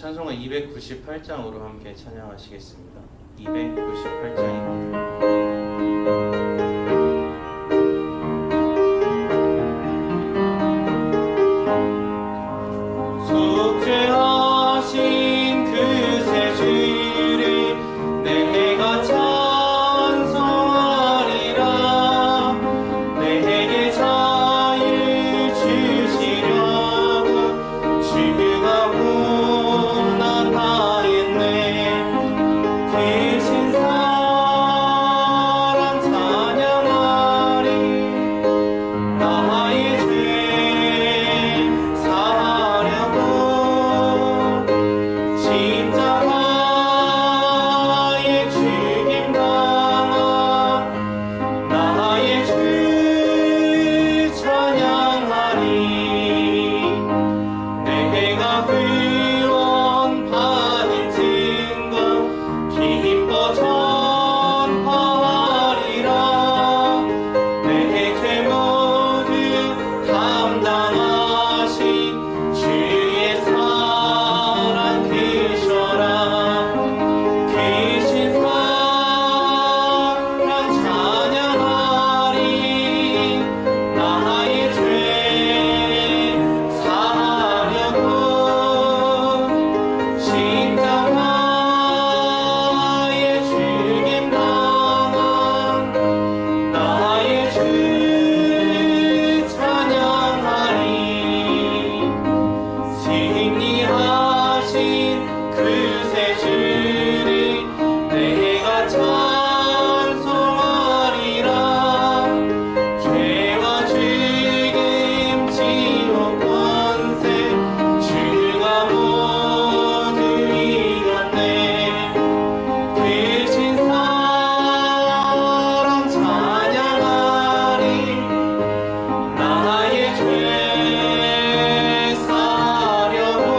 찬송가 298장으로 함께 찬양하시겠습니다. 298장입니다. 속죄하신 그새 주를 내가 찬송하리라. 내게 자유 주시려고 주가 고난당했네. 대신 사랑 찬양하리. 나의 죄 사하려고 십자가에 죽임 당한 나의 주 찬양하리. 내가 구원 받은 증거 기뻐 전파하리라. 내 죄 모두 감당하신 주의 사랑 크셔라. 크신 사랑 찬양하리. 나의 죄 사하려고 십자가에 죽임 당한 나의 주 찬양하리. 승리하신 그새 주를 내가 찬송하리라. 죄와 죽음 지옥 권세 주가 모두 이겼네. 대신 사랑 찬양하리. 나의 죄 사하려고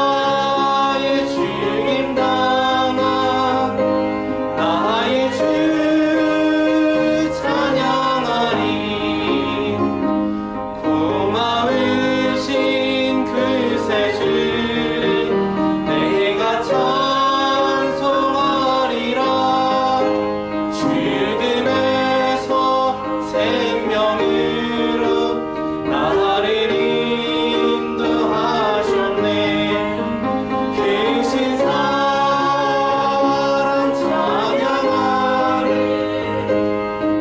십자가에 죽임 당한 나의 주 찬양하리. 고마우신 그새 주를 내가 찬송하리라. 죽음에서 생명으로 나를 인도하셨네. 크신 사랑 찬양하리.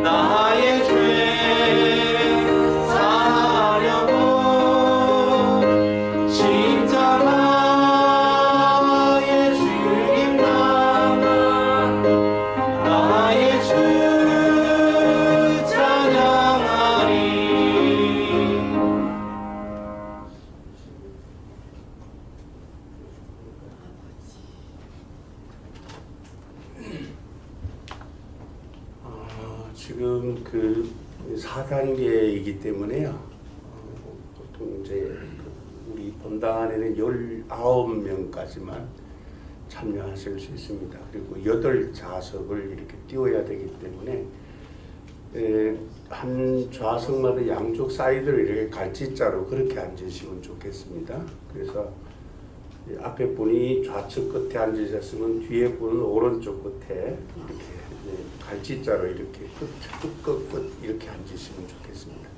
나의 죄 사하려고 십자가에 죽임 당한 나의 주 찬양하리. 지금 그 4단계이기 때문에요. 보통 이제 우리 본당 안에는 19명까지만 참여하실 수 있습니다. 그리고 8좌석을 이렇게 띄워야 되기 때문에 한 좌석마다 양쪽 사이드를 이렇게 갈치자로 그렇게 앉으시면 좋겠습니다. 그래서 앞에 분이 좌측 끝에 앉으셨으면 뒤에 분은 오른쪽 끝에 이렇게 갈치자로 이렇게 끝 이렇게 앉으시면 좋겠습니다.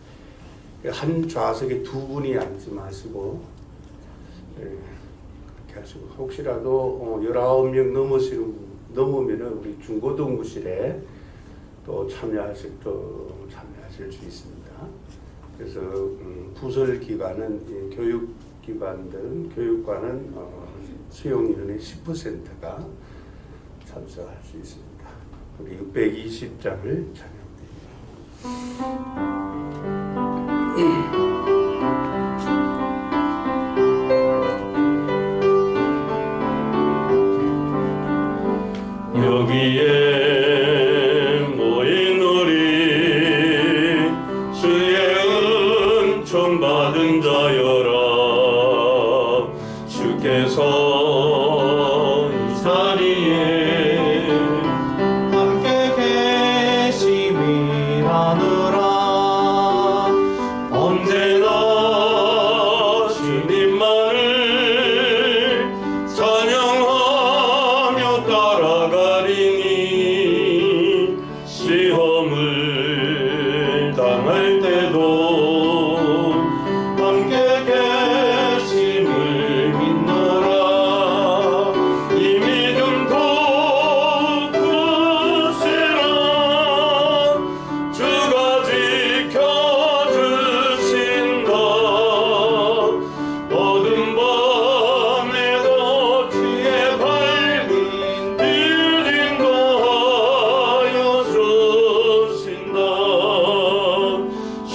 한 좌석에 두 분이 앉지 마시고 그렇게 하시고, 혹시라도 19명 넘으면 우리 중고등부실에 또 참여하실 수 있습니다. 그래서 부설기관은 교육관은 수용 인원의 10%가 참석할 수 있습니다. 우리 620장을 찬양드립니다. 여기에 모인 우리 주의 은총 받은 자여라. 주께서 이 자리에 함께 계심이라노라. 언제나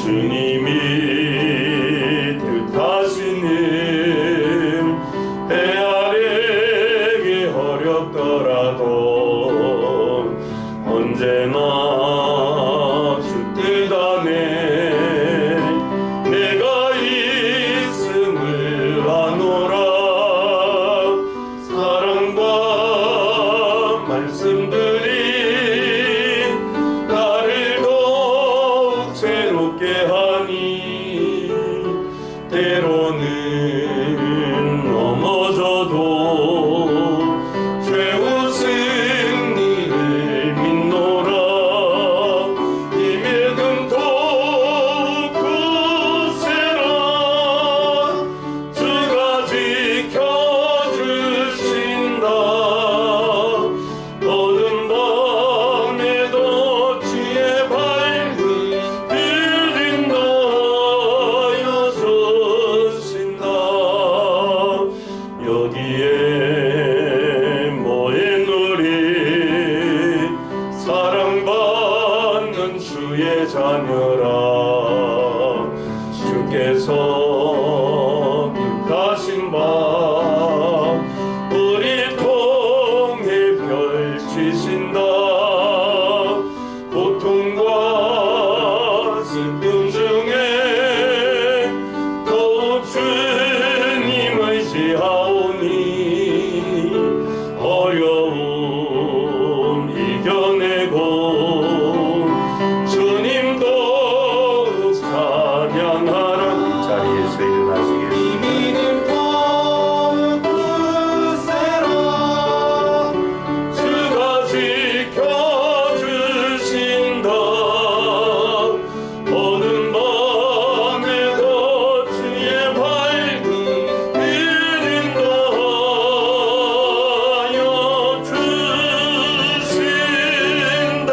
주님이 뜻하시는 헤아리기 어렵더라도 언제나 주 뜻 안에 내가 있음을 아노라. 사랑과 말씀들이 나를 더욱 새롭게 하니 때로는 넘어져도 최후 승리를 믿노라. 이 믿음 더욱 굳세라. 주가 지켜주신다. 어두운 밤에도 주의 밝은 빛인다. 여주신다. 여기에 모인 우리 사랑받는 주의 자녀라. 주께서 뜻하신 바 우리 통해 펼치신다. 고통과 슬픔 중에 더욱 주님 의지하오니 어려움 이겨내고 주님 더욱 찬양하라. 자리에서 일어나시겠습니다. 믿음 더욱 굳세라. 주가 지켜주신다. 어두운 밤에도 주의 밝은 빛인다. 여주신다.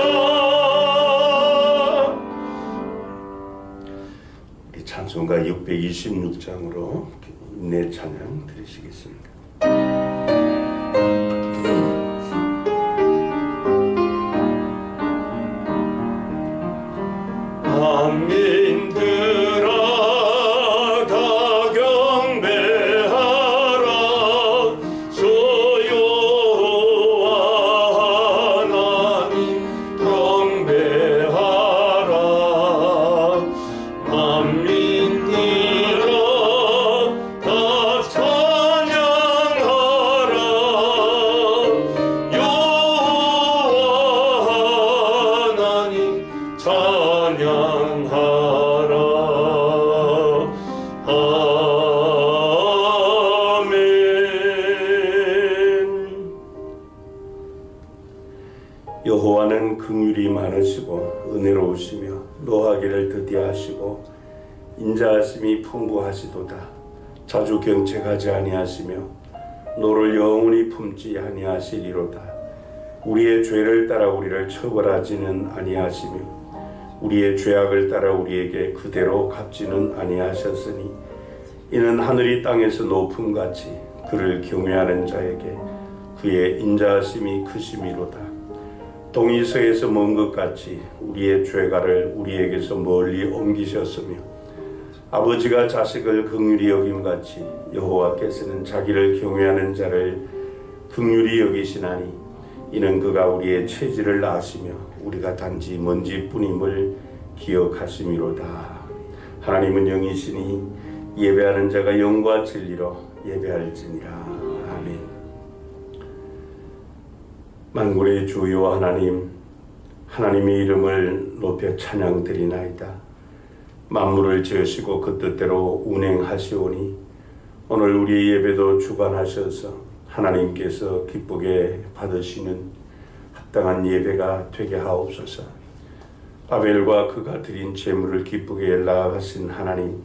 우리 찬송가 626장으로 인내 찬양 드리시겠습니다. 만민들아 다 경배하라. 주여와 하나님 경배하라. 만민들아 다 찬양하라. 여호와 하나님 찬양하라. 아멘. 여호와는 긍휼이 많으시고 은혜로우시며 노하기를 더디하시고 인자하심이 풍부하시도다. 자주 경책하지 아니하시며 노를 영원히 품지 아니하시리로다. 우리의 죄를 따라 우리를 처벌하지는 아니하시며 우리의 죄악을 따라 우리에게 그대로 갚지는 아니하셨으니 이는 하늘이 땅에서 높음같이 그를 경외하는 자에게 그의 인자하심이 크심이로다. 동이 서에서 먼 것 같이 우리의 죄가를 우리에게서 멀리 옮기셨으며 아버지가 자식을 긍휼히 여김같이 여호와께서는 자기를 경외하는 자를 긍휼히 여기시나니 이는 그가 우리의 체질을 아시며 우리가 단지 먼지뿐임을 기억하심이로다. 하나님은 영이시니 예배하는 자가 영과 진리로 예배할지니라. 아멘. 만군의 주 여호와 하나님, 하나님의 이름을 높여 찬양드리나이다. 만물을 지으시고 그 뜻대로 운행하시오니 오늘 우리의 예배도 주관하셔서 하나님께서 기쁘게 받으시는 합당한 예배가 되게 하옵소서. 아벨과 그가 드린 제물을 기쁘게 나아가신 하나님,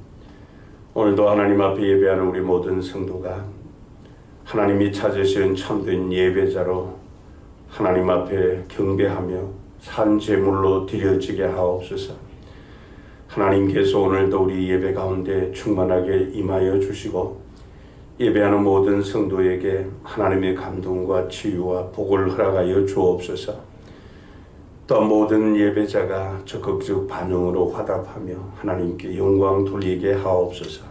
오늘도 하나님 앞에 예배하는 우리 모든 성도가 하나님이 찾으신 참된 예배자로 하나님 앞에 경배하며 산 제물로 드려지게 하옵소서. 하나님께서 오늘도 우리 예배 가운데 충만하게 임하여 주시고 예배하는 모든 성도에게 하나님의 감동과 치유와 복을 허락하여 주옵소서. 또한 모든 예배자가 적극적 반응으로 화답하며 하나님께 영광 돌리게 하옵소서.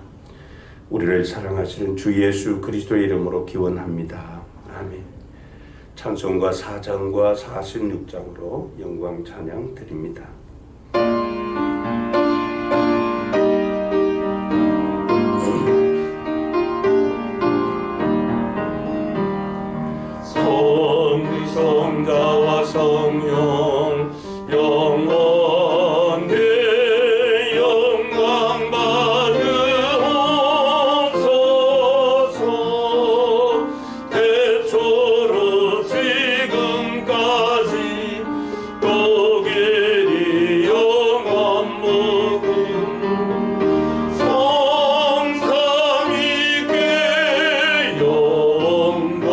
우리를 사랑하시는 주 예수 그리스도의 이름으로 기원합니다. 아멘. 찬송가 4장과 46장으로 영광 찬양 드립니다. 성자와 성령 영원히 영광 받으옵소서. 태초로 지금까지 또 길이 영원 무궁 성삼위께 영광.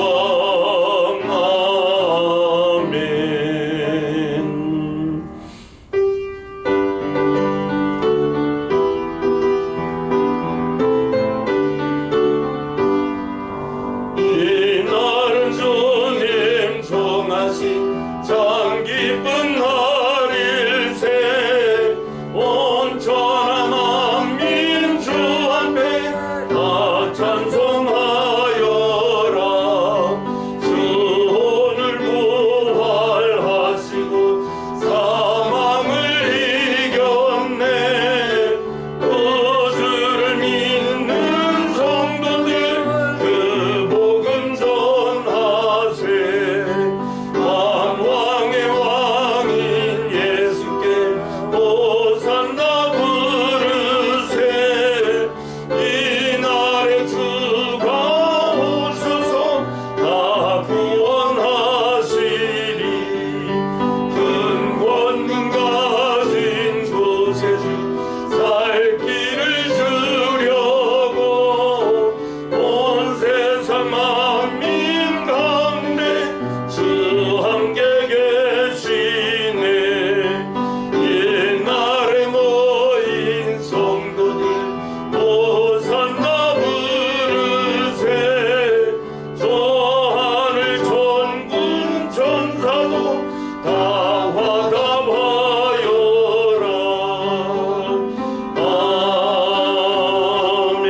이날은 주님 정하신 참 기쁜 날일세. 온천한 만민 주 앞에 다 찬송하여라. 주 오늘 부활하시고 사망을 이겼네. 구주를 믿는 성도들 그 복음 전하세. 만왕의 왕인 예수께 호산나 부르세. 이날에 주가 오셔서 다 구원하시리. 큰 권능 가진 곳에 주 살 길을 주려고 온 세상 만민 가운데 주 함께 계시네. 옛날에 모인 성도들 호산나 부르세. 저 하늘 천군 천사도 다 화답하여라. 아멘.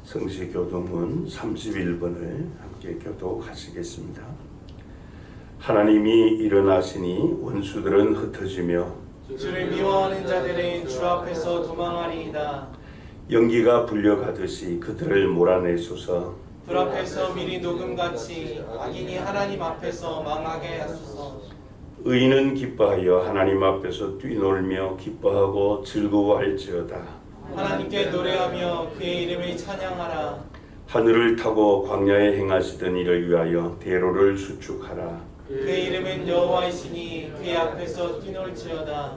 성시교도문 31번을 함께 교독하시겠습니다. 하나님이 일어나시니 원수들은 흩어지며 주를 미워하는 자들은 주 앞에서 도망하리이다. 연기가 불려가듯이 그들을 몰아내소서. 불 앞에서 미리 녹음같이 악인이 하나님 앞에서 망하게 하소서. 의인은 기뻐하여 하나님 앞에서 뛰놀며 기뻐하고 즐거워할지어다. 하나님께 노래하며 그의 이름을 찬양하라. 하늘을 타고 광야에 행하시던 이를 위하여 대로를 수축하라. 그의 이름은 여호와이시니 그의 앞에서 뛰놀지어다.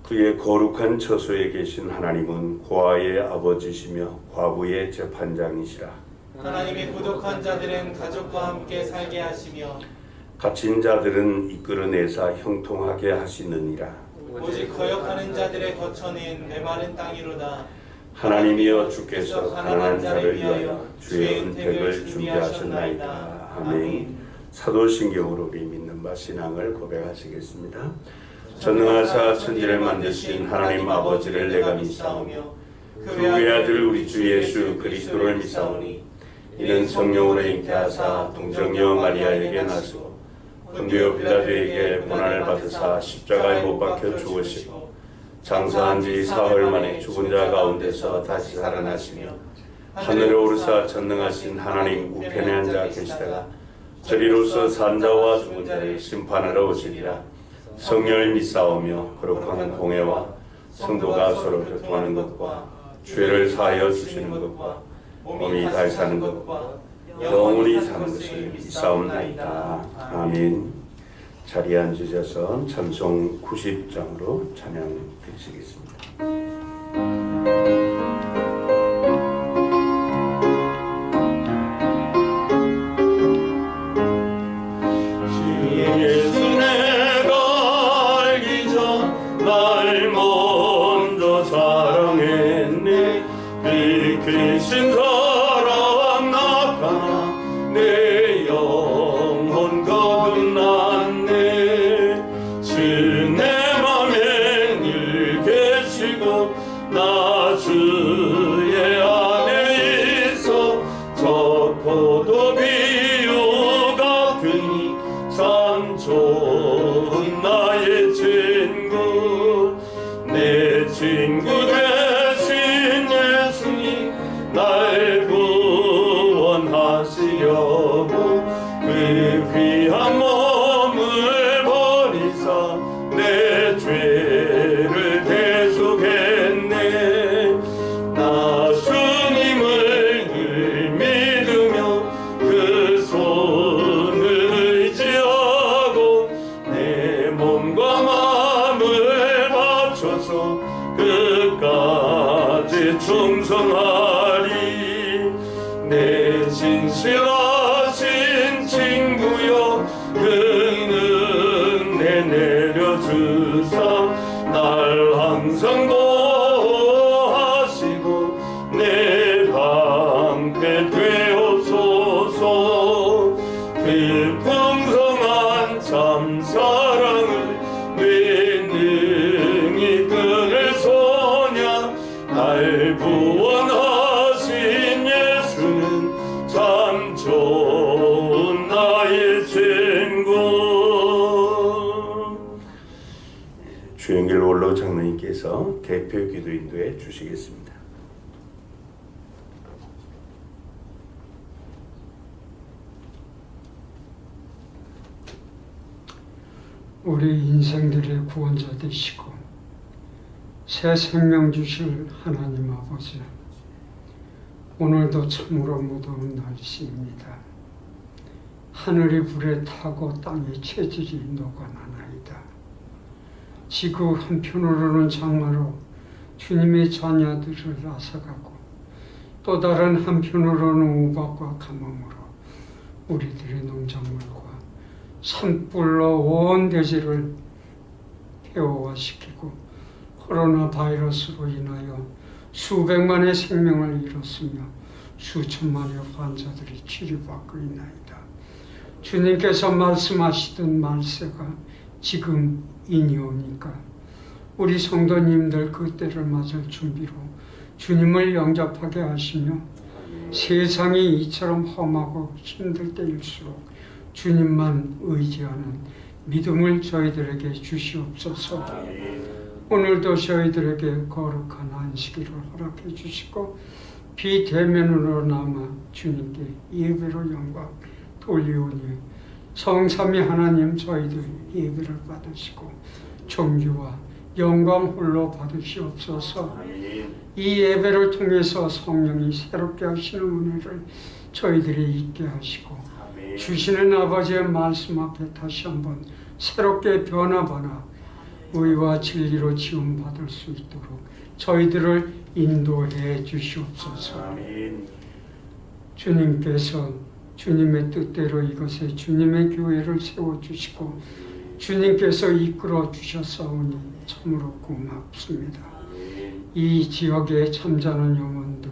그의 거룩한 처소에 계신 하나님은 고아의 아버지시며 과부의 재판장이시라. 하나님의 고독한 자들은 가족과 함께 살게 하시며 갇힌 자들은 이끌어내사 형통하게 하시느니라. 오직 거역하는 자들의 거처는 메마른 땅이로다. 하나님이여 주께서 가난한 자를 위하여 주의 은택을 준비하셨나이다. 아멘. 사도신경으로 우리 믿는 바 신앙을 고백하시겠습니다. 전능하사 천지를 만드신 하나님 아버지를 내가 믿사오며 그 외아들 우리 주 예수 그리스도를 믿사오니 이는 성령으로 잉태하사 동정녀 마리아에게 나시고 본디오 빌라도에게 고난을 받으사 십자가에 못 박혀 죽으시고 장사한 지 사흘 만에 죽은 자 가운데서 다시 살아나시며 하늘에 오르사 전능하신 하나님 우편에 앉아 계시다가 저리로서 산자와 죽은 자를 심판하러 오시리라. 성령을 믿사오며 거룩한 공회와 성도가 서로 교통하는 것과 죄를 사하여 주시는 것과 몸이 다시 사는 것과 영원히 사는 것을 믿사옵나이다. 아멘. 자리에 앉으셔서 찬송 90장으로 찬양 드리시겠습니다. 예수 내가 알기 전 날 먼저 사랑했네. 빛이신 사랑 나타나 내 영혼 거듭나 나 주의 안에 있어 저 포도 비유 같으니 참 좋은 나의 친구 내 친구 대신 예수님 날 구원하시려고 그 귀한 몸을 버리사 내 죄를 대속했네 나 주님을 늘 믿으며 그 손을 의지하고 내 몸과 마음을 바쳐서 끝까지 충성하리 내 진실하신 친구여 그 은혜 내려주사 날 항상 보호하시고 내 방패 되옵소서 그 풍성한 참 사랑을 왜 능히 끊을 소냐 날 구원하신 예수는 참 좋은 나의 친구 주영길 원로 장로님께서 대표 기도 인도해 주시겠습니다. 우리 인생들의 구원자 되시고 새 생명 주실 하나님 아버지, 오늘도 참으로 무더운 날씨입니다. 하늘이 불에 타고 땅의 체질이 녹아나나이다. 지구 한편으로는 장마로 주님의 자녀들을 앗아가고 또 다른 한편으로는 우박과 가뭄으로 우리들의 농작물과 산불로 온 대지를 폐허화시키고 코로나 바이러스로 인하여 수백만의 생명을 잃었으며 수천만의 환자들이 치료받고 있나이다. 주님께서 말씀하시던 말세가 지금이니 오니까 우리 성도님들 그 때를 맞을 준비로 주님을 영접하게 하시며 세상이 이처럼 험하고 힘들 때일수록 주님만 의지하는 믿음을 저희들에게 주시옵소서. 오늘도 저희들에게 거룩한 안식일을 허락해 주시고 비대면으로 남아 주님께 예배로 영광 돌리오니 성삼위 하나님 저희들 예배를 받으시고 존귀와 영광 홀로 받으시옵소서. 이 예배를 통해서 성령이 새롭게 하시는 은혜를 저희들이 잊게 하시고 주시는 아버지의 말씀 앞에 다시 한번 새롭게 변화받아 의와 진리로 지원받을 수 있도록 저희들을 인도해 주시옵소서. 주님께서 주님의 뜻대로 이것에 주님의 교회를 세워주시고 주님께서 이끌어 주셨사오니 참으로 고맙습니다. 이 지역의 잠자는 영혼들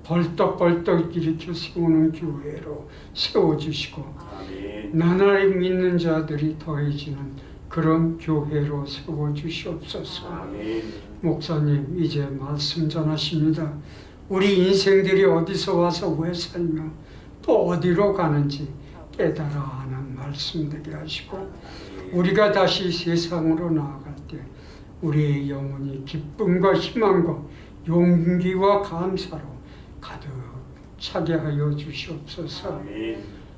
벌떡벌떡 일으켜 세우는 교회로 세워주시고 나날이 믿는 자들이 더해지는 그런 교회로 세워주시옵소서. 목사님 이제 말씀 전하십니다. 우리 인생들이 어디서 와서 왜 살며 또 어디로 가는지 깨달아 아는 말씀 되게 하시고 우리가 다시 세상으로 나아갈 때 우리의 영혼이 기쁨과 희망과 용기와 감사로 가득 차게 하여 주시옵소서.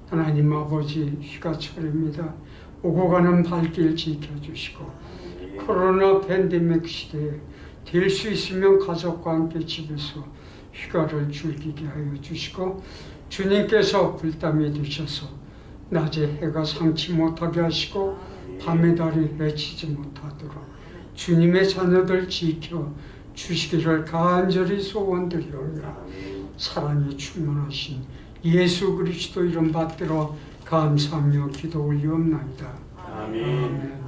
하나님 아버지 휴가철입니다. 오고 가는 발길 지켜주시고 코로나 팬데믹 시대에 될 수 있으면 가족과 함께 집에서 휴가를 즐기게 하여 주시고 주님께서 불담이 되셔서 낮에 해가 상치 못하게 하시고 밤의 달이 해치지 못하도록 주님의 자녀들 지켜 주시기를 간절히 소원드리오며 사랑이 충만하신 예수 그리스도 이름 받들어 감사하며 기도 올리옵나이다. 아멘.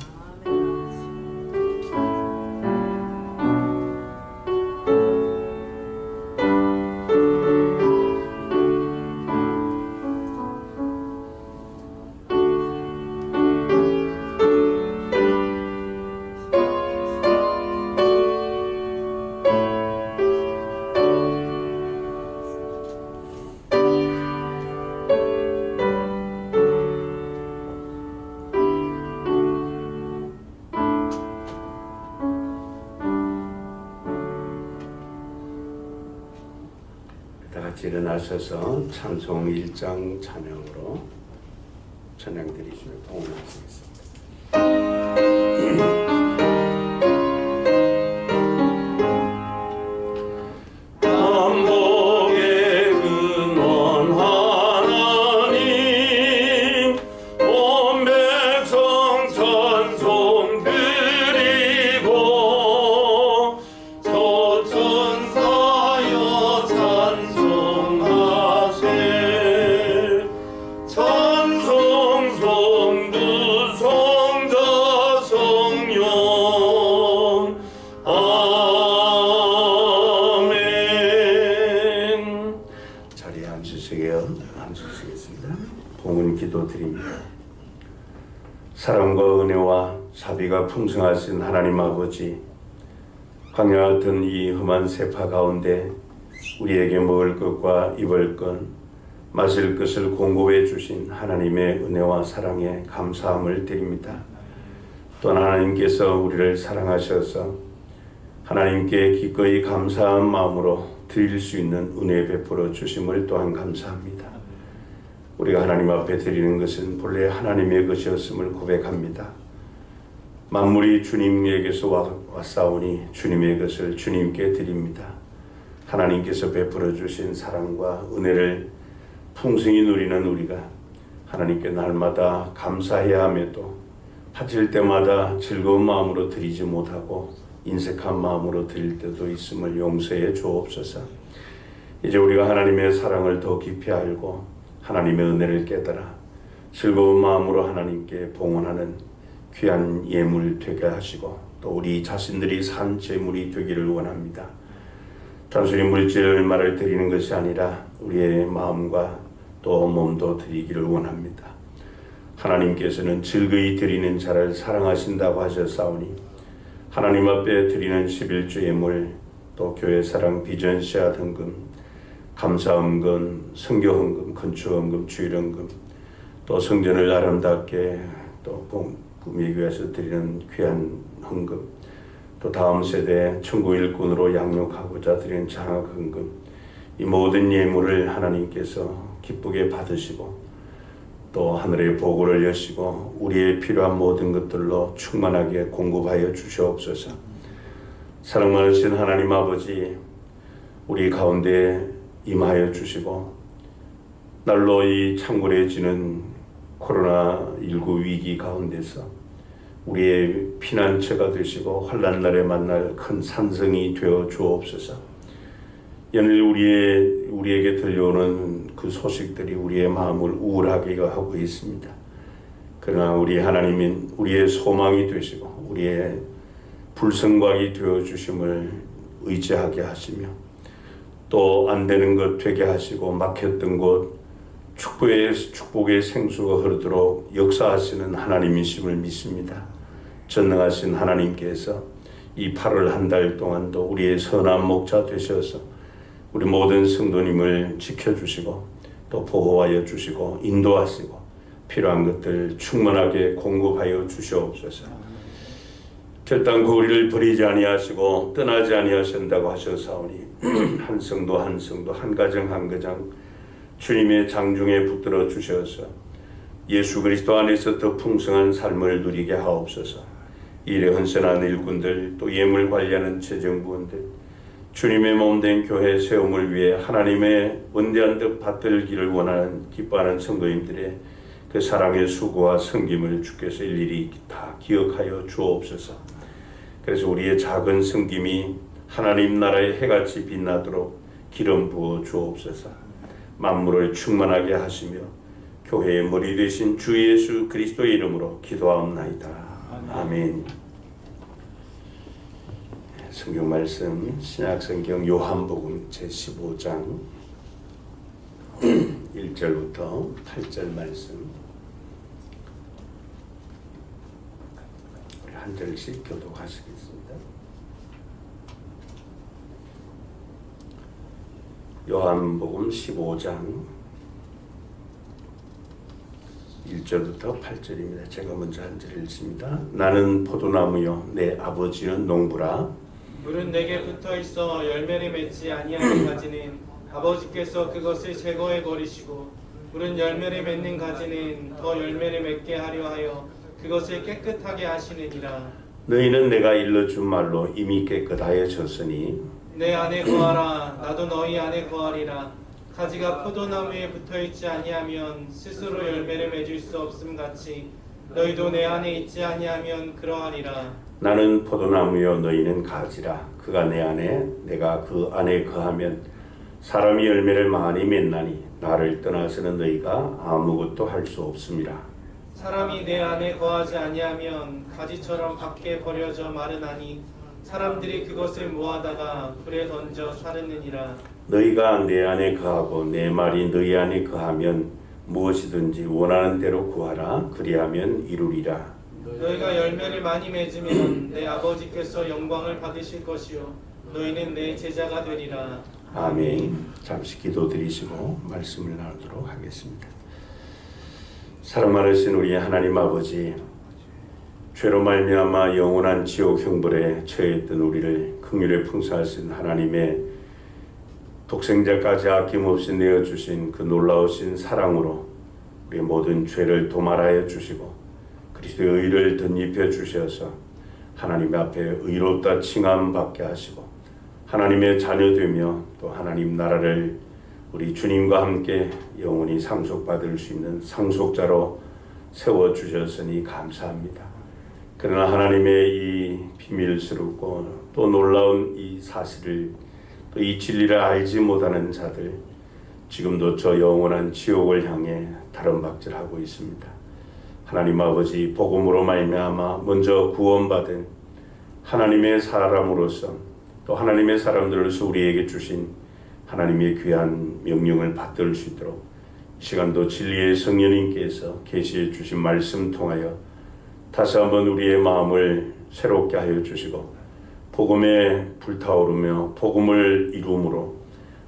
같이 일어나셔서 찬송 1장 찬양으로 찬양 드리시며 봉헌하시겠습니다. 사랑과 은혜와 자비가 풍성하신 하나님 아버지, 광야 같은 이 험한 세파 가운데 우리에게 먹을 것과 입을 것, 마실 것을 공급해 주신 하나님의 은혜와 사랑에 감사함을 드립니다. 또한 하나님께서 우리를 사랑하셔서 하나님께 기꺼이 감사한 마음으로 드릴 수 있는 은혜 베풀어 주심을 또한 감사합니다. 우리가 하나님 앞에 드리는 것은 본래 하나님의 것이었음을 고백합니다. 만물이 주님에게서 왔사오니 주님의 것을 주님께 드립니다. 하나님께서 베풀어 주신 사랑과 은혜를 풍성히 누리는 우리가 하나님께 날마다 감사해야 함에도 하실 때마다 즐거운 마음으로 드리지 못하고 인색한 마음으로 드릴 때도 있음을 용서해 주옵소서. 이제 우리가 하나님의 사랑을 더 깊이 알고 하나님의 은혜를 깨달아 즐거운 마음으로 하나님께 봉헌하는 귀한 예물 되게 하시고 또 우리 자신들이 산 제물이 되기를 원합니다. 단순히 물질 얼마를 드리는 것이 아니라 우리의 마음과 또 몸도 드리기를 원합니다. 하나님께서는 즐거이 드리는 자를 사랑하신다고 하셨사오니 하나님 앞에 드리는 11조 예물, 또 교회 사랑 비전 씨앗 헌금, 감사헌금, 성교헌금, 건축헌금, 주일헌금, 또 성전을 아름답게 또 꾸미기 위해서 드리는 귀한 헌금, 또 다음 세대 천국 일꾼으로 양육하고자 드리는 장학헌금, 이 모든 예물을 하나님께서 기쁘게 받으시고 또 하늘의 보고를 여시고 우리의 필요한 모든 것들로 충만하게 공급하여 주시옵소서. 사랑 많으신 하나님 아버지, 우리 가운데 임하여 주시고 날로 이 창궐해지는 코로나19 위기 가운데서 우리의 피난처가 되시고 환난날에 만날 큰 산성이 되어 주옵소서. 연일 우리에게 들려오는 그 소식들이 우리의 마음을 우울하게 하고 있습니다. 그러나 우리 하나님은 우리의 소망이 되시고 우리의 불성곽이 되어 주심을 의지하게 하시며 또 안 되는 것 되게 하시고 막혔던 곳 축복의 생수가 흐르도록 역사하시는 하나님이심을 믿습니다. 전능하신 하나님께서 이 8월 한 달 동안도 우리의 선한 목자 되셔서 우리 모든 성도님을 지켜주시고 또 보호하여 주시고 인도하시고 필요한 것들 충만하게 공급하여 주시옵소서. 결단코 우리를 버리지 아니하시고 떠나지 아니하신다고 하셨사오니 한 성도 한 성도 한 가정 한 가정 주님의 장중에 붙들어 주셔서 예수 그리스도 안에서 더 풍성한 삶을 누리게 하옵소서. 일에 헌신하는 일꾼들 또 예물 관리하는 재정부원들 주님의 몸된 교회 세움을 위해 하나님의 원대한 듯 받들기를 원하는 기뻐하는 성도님들의 그 사랑의 수고와 섬김을 주께서 일일이 다 기억하여 주옵소서. 그래서 우리의 작은 섬김이 하나님 나라의 해같이 빛나도록 기름 부어 주옵소서. 만물을 충만하게 하시며 교회의 머리 되신 주 예수 그리스도의 이름으로 기도하옵나이다. 아멘. 성경 말씀 신약성경 요한복음 제15장 1절부터 8절 말씀 우리 한 절씩 교독하시겠습니다. 요한복음 15장 1절부터 8절입니다. 제가 먼저 한 절 읽습니다. 나는 포도나무요 내 아버지는 농부라. 물은 내게 붙어 있어 열매를 맺지 아니하는 가지는 아버지께서 그것을 제거해 버리시고 물은 열매를 맺는 가지는 더 열매를 맺게 하려 하여 그것을 깨끗하게 하시느니라. 너희는 내가 일러준 말로 이미 깨끗하여졌으니 내 안에 거하라. 나도 너희 안에 거하리라. 가지가 포도나무에 붙어있지 아니하면 스스로 열매를 맺을 수 없음 같이 너희도 내 안에 있지 아니하면 그러하리라. 나는 포도나무요 너희는 가지라. 그가 내 안에 내가 그 안에 거하면 사람이 열매를 많이 맺나니 나를 떠나서는 너희가 아무것도 할 수 없음이라. 사람이 내 안에 거하지 아니하면 가지처럼 밖에 버려져 마르나니 사람들이 그것을 모아다가 불에 던져 사르느니라. 너희가 내 안에 거하고 내 말이 너희 안에 거하면 무엇이든지 원하는 대로 구하라. 그리하면 이루리라. 너희가 열매를 많이 맺으면 내 아버지께서 영광을 받으실 것이요 너희는 내 제자가 되리라. 아멘. 잠시 기도드리시고 말씀을 나누도록 하겠습니다. 사랑 많으신 우리 하나님 아버지, 죄로 말미암아 영원한 지옥 형벌에 처했던 우리를 긍휼에 풍성하신 하나님의 독생자까지 아낌없이 내어주신 그 놀라우신 사랑으로 우리의 모든 죄를 도말하여 주시고 그리스도의 의를 덧입혀 주셔서 하나님 앞에 의롭다 칭함 받게 하시고 하나님의 자녀되며 또 하나님 나라를 우리 주님과 함께 영원히 상속받을 수 있는 상속자로 세워주셨으니 감사합니다. 그러나 하나님의 이 비밀스럽고 또 놀라운 이 사실을 또 이 진리를 알지 못하는 자들 지금도 저 영원한 지옥을 향해 다름박질하고 있습니다. 하나님 아버지, 복음으로 말미암아 먼저 구원받은 하나님의 사람으로서 또 하나님의 사람들로서 우리에게 주신 하나님의 귀한 명령을 받들 수 있도록 이 시간도 진리의 성령님께서 계시해 주신 말씀 통하여 다시 한번 우리의 마음을 새롭게 하여 주시고 복음에 불타오르며 복음을 이루므로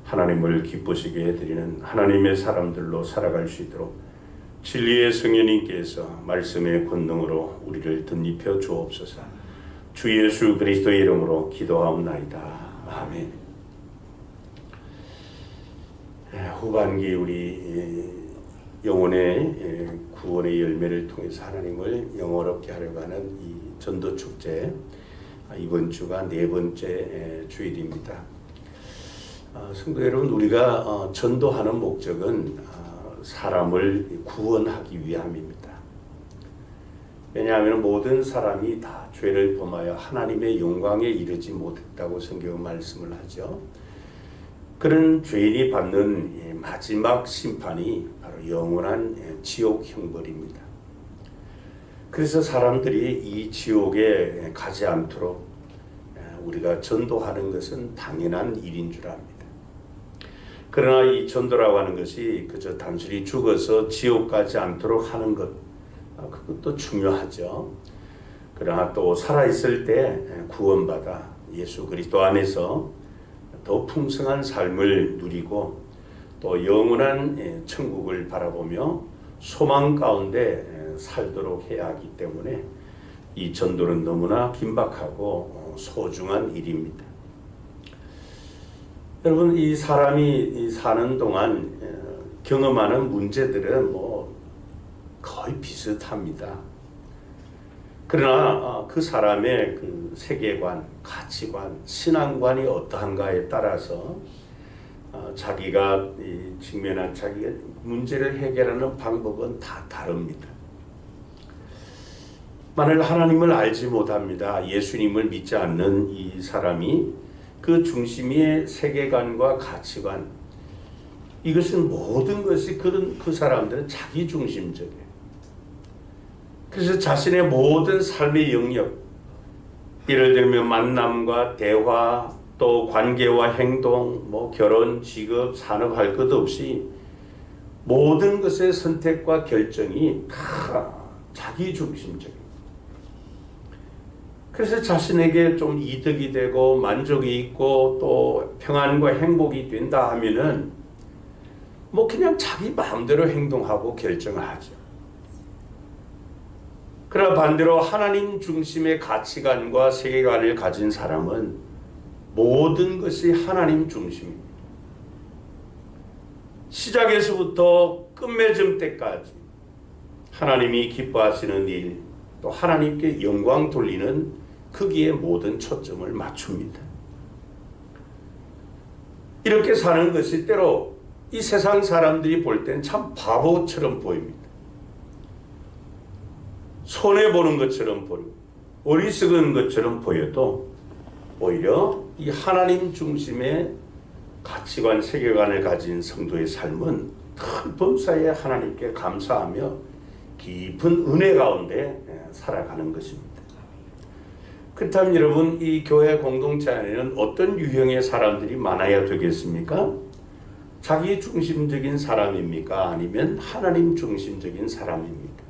하나님을 기쁘시게 해드리는 하나님의 사람들로 살아갈 수 있도록 진리의 성령님께서 말씀의 권능으로 우리를 덧입혀 주옵소서. 주 예수 그리스도의 이름으로 기도하옵나이다. 아멘. 후반기 우리 영혼의 구원의 열매를 통해서 하나님을 영원롭게 하려고 하는 이 전도축제, 이번 주가 네 번째 주일입니다. 성도 여러분, 우리가 전도하는 목적은 사람을 구원하기 위함입니다. 왜냐하면 모든 사람이 다 죄를 범하여 하나님의 영광에 이르지 못했다고 성경은 말씀을 하죠. 그런 죄인이 받는 마지막 심판이 바로 영원한 지옥 형벌입니다. 그래서 사람들이 이 지옥에 가지 않도록 우리가 전도하는 것은 당연한 일인 줄 압니다. 그러나 이 전도라고 하는 것이 그저 단순히 죽어서 지옥 가지 않도록 하는 것, 그것도 중요하죠. 그러나 또 살아있을 때 구원받아 예수 그리스도 안에서 더 풍성한 삶을 누리고 또 영원한 천국을 바라보며 소망 가운데 살도록 해야 하기 때문에 이 전도는 너무나 긴박하고 소중한 일입니다. 여러분, 이 사람이 사는 동안 경험하는 문제들은 거의 비슷합니다. 그러나 그 사람의 그 세계관, 가치관, 신앙관이 어떠한가에 따라서 자기가 직면한 자기가 문제를 해결하는 방법은 다 다릅니다. 만일 하나님을 알지 못합니다. 예수님을 믿지 않는 이 사람이 그 중심의 세계관과 가치관, 이것은 모든 것이 그 사람들은 자기 중심적이에요. 그래서 자신의 모든 삶의 영역, 예를 들면 만남과 대화, 또 관계와 행동, 결혼, 직업, 산업 할 것 없이 모든 것의 선택과 결정이 다 자기 중심적이에요. 그래서 자신에게 좀 이득이 되고 만족이 있고 또 평안과 행복이 된다 하면은 그냥 자기 마음대로 행동하고 결정을 하죠. 그러나 반대로 하나님 중심의 가치관과 세계관을 가진 사람은 모든 것이 하나님 중심입니다. 시작에서부터 끝맺음 때까지 하나님이 기뻐하시는 일, 또 하나님께 영광 돌리는 거기에 모든 초점을 맞춥니다. 이렇게 사는 것이 때로 이 세상 사람들이 볼 땐 참 바보처럼 보입니다. 손해보는 것처럼 보이고 어리석은 것처럼 보여도 오히려 이 하나님 중심의 가치관, 세계관을 가진 성도의 삶은 큰 범사에 하나님께 감사하며 깊은 은혜 가운데 살아가는 것입니다. 그렇다면 여러분, 이 교회 공동체 안에는 어떤 유형의 사람들이 많아야 되겠습니까? 자기 중심적인 사람입니까? 아니면 하나님 중심적인 사람입니까?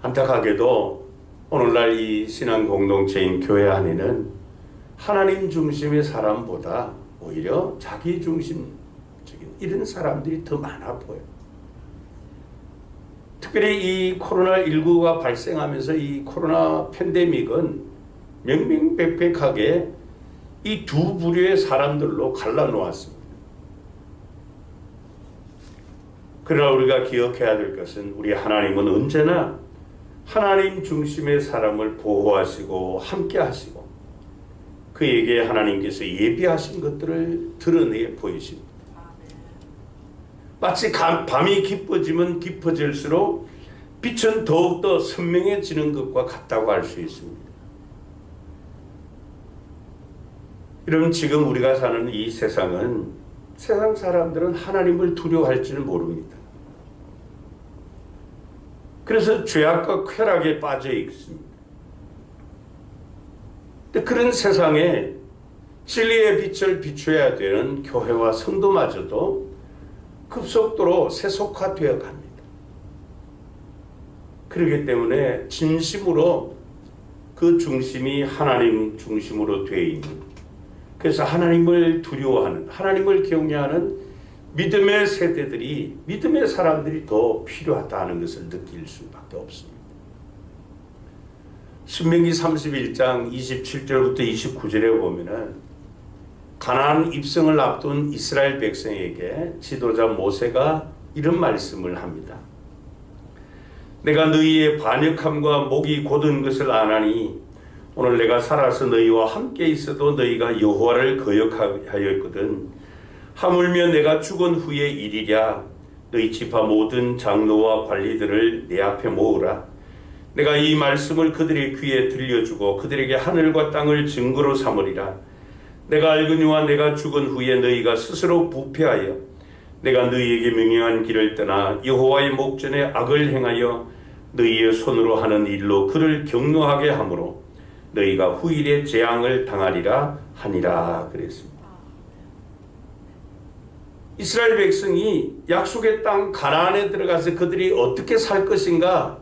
안타깝게도 오늘날 이 신앙 공동체인 교회 안에는 하나님 중심의 사람보다 오히려 자기 중심적인 이런 사람들이 더 많아 보여요. 특별히 이 코로나19가 발생하면서 이 코로나 팬데믹은 명명백백하게 이 두 부류의 사람들로 갈라놓았습니다. 그러나 우리가 기억해야 될 것은 우리 하나님은 언제나 하나님 중심의 사람을 보호하시고 함께 하시고 그에게 하나님께서 예비하신 것들을 드러내 보이십니다. 마치 밤이 깊어지면 깊어질수록 빛은 더욱더 선명해지는 것과 같다고 할 수 있습니다. 여러분, 지금 우리가 사는 이 세상은 세상 사람들은 하나님을 두려워할지는 모릅니다. 그래서 죄악과 쾌락에 빠져 있습니다. 그런 세상에 진리의 빛을 비춰야 되는 교회와 성도마저도 급속도로 세속화되어 갑니다. 그렇기 때문에 진심으로 그 중심이 하나님 중심으로 되어 있는, 그래서 하나님을 두려워하는, 하나님을 경외하는 믿음의 세대들이, 믿음의 사람들이 더 필요하다는 것을 느낄 수밖에 없습니다. 신명기 31장 27절부터 29절에 보면은 가나안 입성을 앞둔 이스라엘 백성에게 지도자 모세가 이런 말씀을 합니다. 내가 너희의 반역함과 목이 곧은 것을 아나니 오늘 내가 살아서 너희와 함께 있어도 너희가 여호와를 거역하였거든. 하물며 내가 죽은 후에 일이랴. 너희 지파 모든 장로와 관리들을 내 앞에 모으라. 내가 이 말씀을 그들의 귀에 들려주고 그들에게 하늘과 땅을 증거로 삼으리라. 내가 알거니와 내가 죽은 후에 너희가 스스로 부패하여 내가 너희에게 명령한 길을 떠나 여호와의 목전에 악을 행하여 너희의 손으로 하는 일로 그를 경노하게 하므로 너희가 후일에 재앙을 당하리라 하니라 그랬습니다. 이스라엘 백성이 약속의 땅 가나안에 들어가서 그들이 어떻게 살 것인가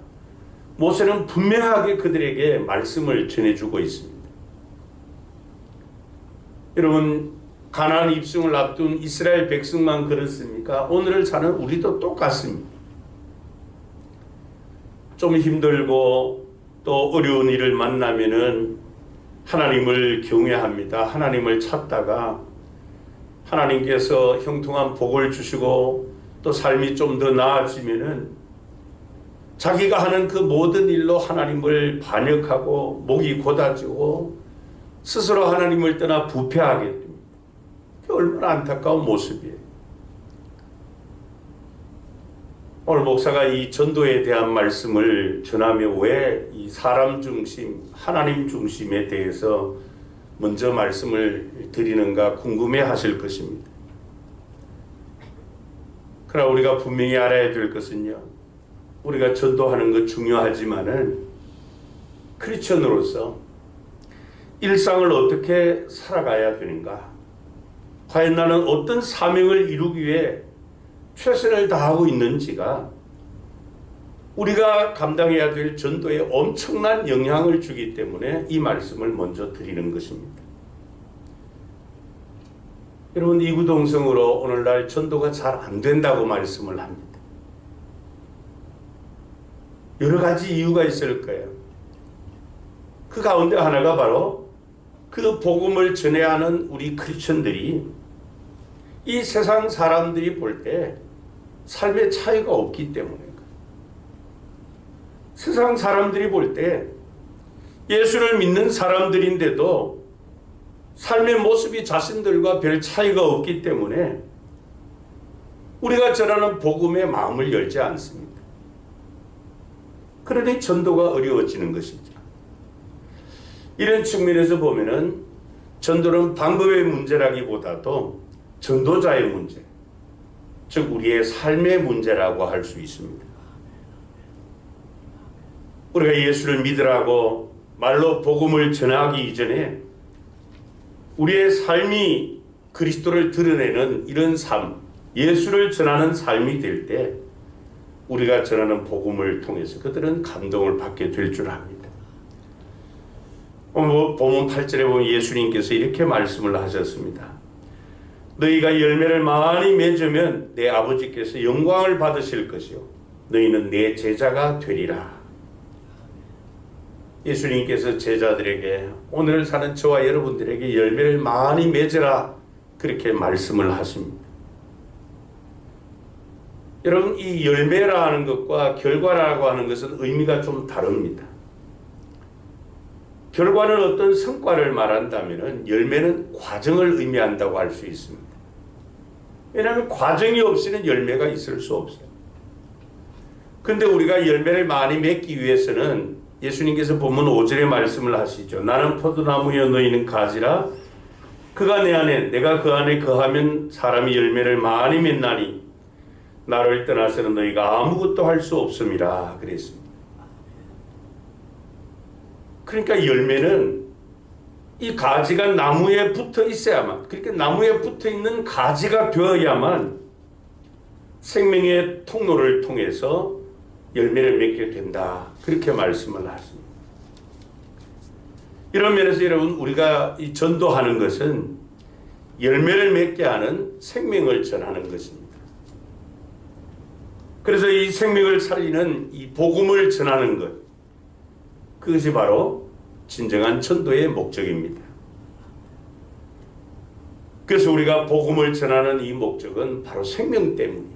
모세는 분명하게 그들에게 말씀을 전해주고 있습니다. 여러분, 가나안 입성을 앞둔 이스라엘 백성만 그렇습니까? 오늘을 사는 우리도 똑같습니다. 좀 힘들고 또 어려운 일을 만나면은 하나님을 경외합니다. 하나님을 찾다가 하나님께서 형통한 복을 주시고 또 삶이 좀 더 나아지면은 자기가 하는 그 모든 일로 하나님을 반역하고 목이 곧아지고 스스로 하나님을 떠나 부패하게 됩니다. 얼마나 안타까운 모습이에요. 오늘 목사가 이 전도에 대한 말씀을 전하며 왜 이 사람 중심, 하나님 중심에 대해서 먼저 말씀을 드리는가 궁금해 하실 것입니다. 그러나 우리가 분명히 알아야 될 것은요, 우리가 전도하는 것 중요하지만은 크리스천으로서 일상을 어떻게 살아가야 되는가? 과연 나는 어떤 사명을 이루기 위해 최선을 다하고 있는지가 우리가 감당해야 될 전도에 엄청난 영향을 주기 때문에 이 말씀을 먼저 드리는 것입니다. 여러분, 이구동성으로 오늘날 전도가 잘 안 된다고 말씀을 합니다. 여러 가지 이유가 있을 거예요. 그 가운데 하나가 바로 그 복음을 전해야 하는 우리 크리스천들이 이 세상 사람들이 볼 때 삶의 차이가 없기 때문에 세상 사람들이 볼 때 예수를 믿는 사람들인데도 삶의 모습이 자신들과 별 차이가 없기 때문에 우리가 전하는 복음에 마음을 열지 않습니다. 그러니 전도가 어려워지는 것이죠. 이런 측면에서 보면은 전도는 방법의 문제라기보다도 전도자의 문제, 즉 우리의 삶의 문제라고 할 수 있습니다. 우리가 예수를 믿으라고 말로 복음을 전하기 이전에 우리의 삶이 그리스도를 드러내는 이런 삶, 예수를 전하는 삶이 될 때 우리가 전하는 복음을 통해서 그들은 감동을 받게 될 줄 압니다. 본문 8절에 보면 예수님께서 이렇게 말씀을 하셨습니다. 너희가 열매를 많이 맺으면 내 아버지께서 영광을 받으실 것이요 너희는 내 제자가 되리라. 예수님께서 제자들에게 오늘 사는 저와 여러분들에게 열매를 많이 맺으라 그렇게 말씀을 하십니다. 여러분, 이 열매라는 것과 결과라고 하는 것은 의미가 좀 다릅니다. 결과는 어떤 성과를 말한다면 열매는 과정을 의미한다고 할 수 있습니다. 왜냐하면 과정이 없이는 열매가 있을 수 없어요. 그런데 우리가 열매를 많이 맺기 위해서는 예수님께서 본문 5절에 말씀을 하시죠. 나는 포도나무여 너희는 가지라. 그가 내 안에 내가 그 안에 거하면 사람이 열매를 많이 맺나니 나를 떠나서는 너희가 아무것도 할 수 없음이라 그랬습니다. 그러니까 열매는 이 가지가 나무에 붙어 있어야만, 그러니까 나무에 붙어 있는 가지가 되어야만 생명의 통로를 통해서 열매를 맺게 된다. 그렇게 말씀을 하십니다. 이런 면에서 여러분, 우리가 이 전도하는 것은 열매를 맺게 하는 생명을 전하는 것입니다. 그래서 이 생명을 살리는 이 복음을 전하는 것, 그것이 바로 진정한 전도의 목적입니다. 그래서 우리가 복음을 전하는 이 목적은 바로 생명 때문입니다.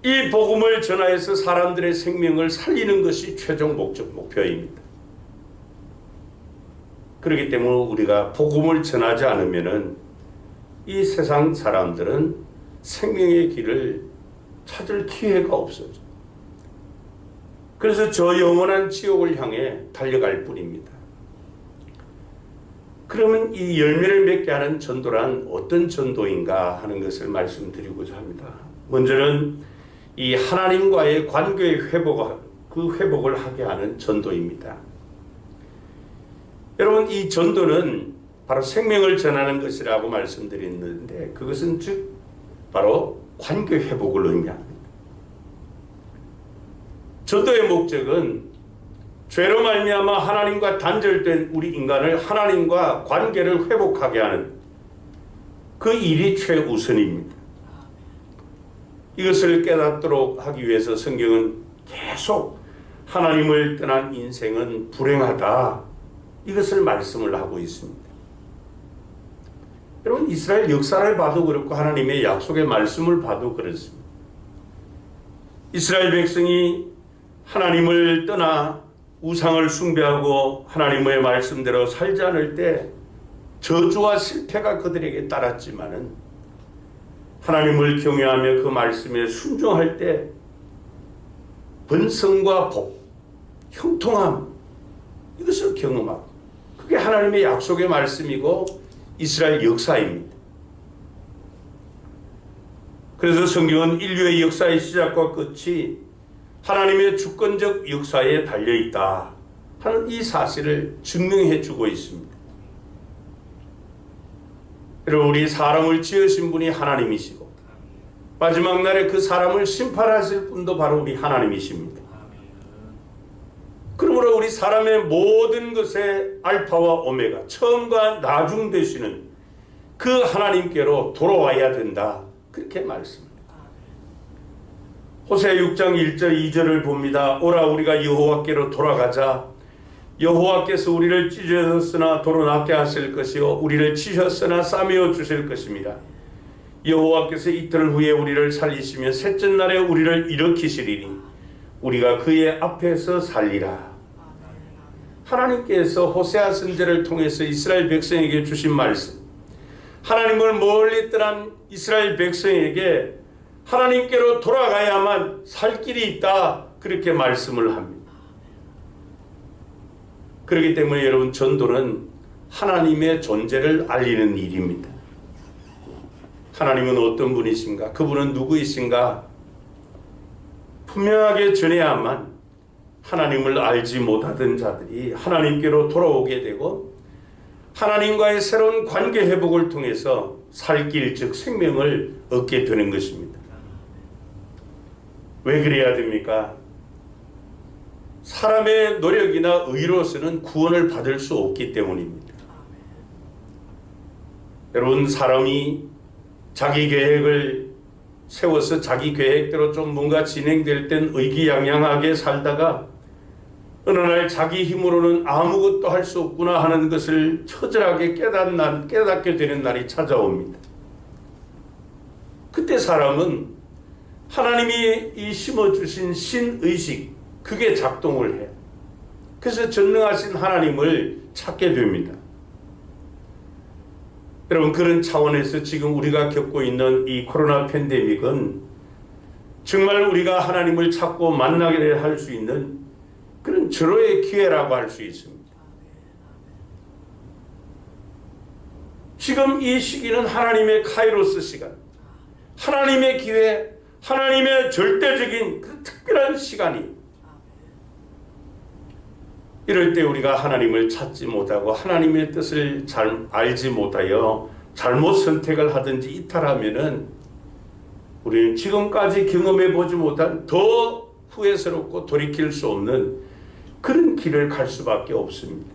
이 복음을 전하여서 사람들의 생명을 살리는 것이 최종 목표입니다. 그렇기 때문에 우리가 복음을 전하지 않으면은 이 세상 사람들은 생명의 길을 찾을 기회가 없어져. 그래서 저 영원한 지옥을 향해 달려갈 뿐입니다. 그러면 이 열매를 맺게 하는 전도란 어떤 전도인가 하는 것을 말씀드리고자 합니다. 먼저는 이 하나님과의 관계의 회복을 하게 하는 전도입니다. 여러분, 이 전도는 바로 생명을 전하는 것이라고 말씀드렸는데 그것은 즉 바로 관계 회복을 의미합니다. 전도의 목적은 죄로 말미암아 하나님과 단절된 우리 인간을 하나님과 관계를 회복하게 하는 그 일이 최우선입니다. 이것을 깨닫도록 하기 위해서 성경은 계속 하나님을 떠난 인생은 불행하다, 이것을 말씀을 하고 있습니다. 여러분, 이스라엘 역사를 봐도 그렇고 하나님의 약속의 말씀을 봐도 그렇습니다. 이스라엘 백성이 하나님을 떠나 우상을 숭배하고 하나님의 말씀대로 살지 않을 때 저주와 실패가 그들에게 따랐지만은 하나님을 경외하며 그 말씀에 순종할 때 번성과 복, 형통함, 이것을 경험하고, 그게 하나님의 약속의 말씀이고 이스라엘 역사입니다. 그래서 성경은 인류의 역사의 시작과 끝이 하나님의 주권적 역사에 달려있다 하는 이 사실을 증명해 주고 있습니다. 여러분, 우리 사람을 지으신 분이 하나님이시고 마지막 날에 그 사람을 심판하실 분도 바로 우리 하나님이십니다. 그러므로 우리 사람의 모든 것의 알파와 오메가, 처음과 나중 되시는 그 하나님께로 돌아와야 된다, 그렇게 말씀합니다. 호세아 6장 1절 2절을 봅니다. 오라 우리가 여호와께로 돌아가자. 여호와께서 우리를 찢으셨으나 도로 낫게 하실 것이요 우리를 치셨으나 싸매어 주실 것입니다. 여호와께서 이틀 후에 우리를 살리시며 셋째 날에 우리를 일으키시리니 우리가 그의 앞에서 살리라. 하나님께서 호세아 선지자를 통해서 이스라엘 백성에게 주신 말씀, 하나님을 멀리 떠난 이스라엘 백성에게 하나님께로 돌아가야만 살 길이 있다, 그렇게 말씀을 합니다. 그렇기 때문에 여러분, 전도는 하나님의 존재를 알리는 일입니다. 하나님은 어떤 분이신가? 그분은 누구이신가? 분명하게 전해야만 하나님을 알지 못하던 자들이 하나님께로 돌아오게 되고 하나님과의 새로운 관계 회복을 통해서 살 길, 즉 생명을 얻게 되는 것입니다. 왜 그래야 됩니까? 사람의 노력이나 의로서는 구원을 받을 수 없기 때문입니다. 여러분, 사람이 자기 계획을 세워서 자기 계획대로 좀 뭔가 진행될 땐 의기양양하게 살다가 어느 날 자기 힘으로는 아무것도 할 수 없구나 하는 것을 처절하게 깨닫게 되는 날이 찾아옵니다. 그때 사람은 하나님이 이 심어주신 신의식, 그게 작동을 해요. 그래서 전능하신 하나님을 찾게 됩니다. 여러분, 그런 차원에서 지금 우리가 겪고 있는 이 코로나 팬데믹은 정말 우리가 하나님을 찾고 만나게 할 수 있는 그런 절호의 기회라고 할 수 있습니다. 지금 이 시기는 하나님의 카이로스 시간, 하나님의 기회, 하나님의 절대적인 그 특별한 시간이, 이럴 때 우리가 하나님을 찾지 못하고 하나님의 뜻을 잘 알지 못하여 잘못 선택을 하든지 이탈하면은 우리는 지금까지 경험해 보지 못한 더 후회스럽고 돌이킬 수 없는 그런 길을 갈 수밖에 없습니다.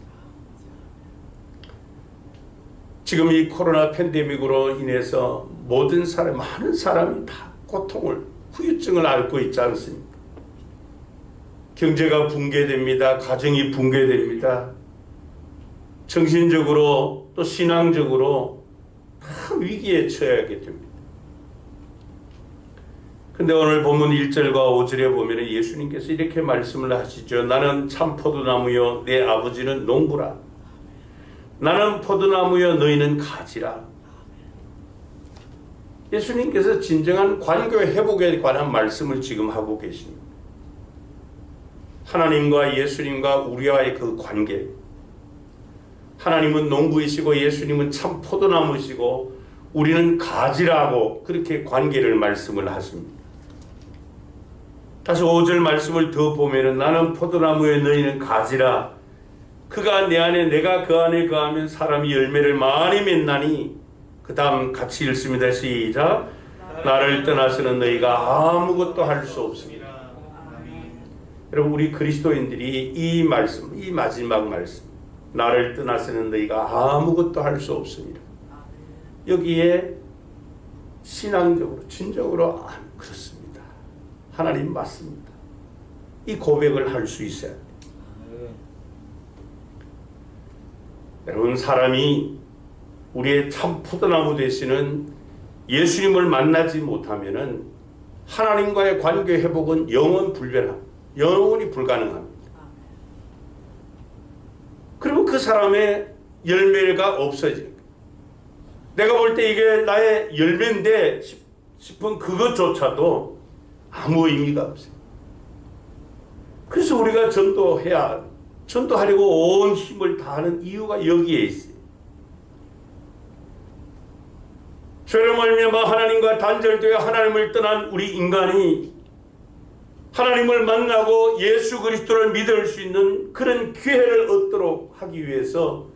지금 이 코로나 팬데믹으로 인해서 많은 사람이 다 고통을, 후유증을 앓고 있지 않습니까? 경제가 붕괴됩니다. 가정이 붕괴됩니다. 정신적으로 또 신앙적으로 다 위기에 처하게 됩니다. 근데 오늘 본문 1절과 5절에 보면 예수님께서 이렇게 말씀을 하시죠. 나는 참 포도나무요 내 아버지는 농부라. 나는 포도나무요 너희는 가지라. 예수님께서 진정한 관계 회복에 관한 말씀을 지금 하고 계십니다. 하나님과 예수님과 우리와의 그 관계, 하나님은 농부이시고 예수님은 참 포도나무시고 우리는 가지라고 그렇게 관계를 말씀을 하십니다. 다시 5절 말씀을 더 보면은 나는 포도나무에 너희는 가지라. 그가 내 안에 내가 그 안에 거하면 사람이 열매를 많이 맺나니. 그 다음 같이 읽습니다. 시작. 나를 떠나서는 너희가 아무것도 할 수 없습니다. 여러분, 우리 그리스도인들이 이 말씀, 이 마지막 말씀, 나를 떠나서는 너희가 아무것도 할 수 없습니다. 여기에 신앙적으로, 진정으로 그렇습니다. 하나님 맞습니다. 이 고백을 할 수 있어야 돼요. 여러분, 사람이 우리의 참 포도나무 되시는 예수님을 만나지 못하면은 하나님과의 관계 회복은 영원히 불가능합니다. 그리고 그 사람의 열매가 없어지니까 내가 볼 때 이게 나의 열매인데 싶은 그것조차도 아무 의미가 없어요. 그래서 우리가 전도하려고 온 힘을 다하는 이유가 여기에 있어요. 죄로 말미암아 하나님과 단절되어 하나님을 떠난 우리 인간이 하나님을 만나고 예수 그리스도를 믿을 수 있는 그런 기회를 얻도록 하기 위해서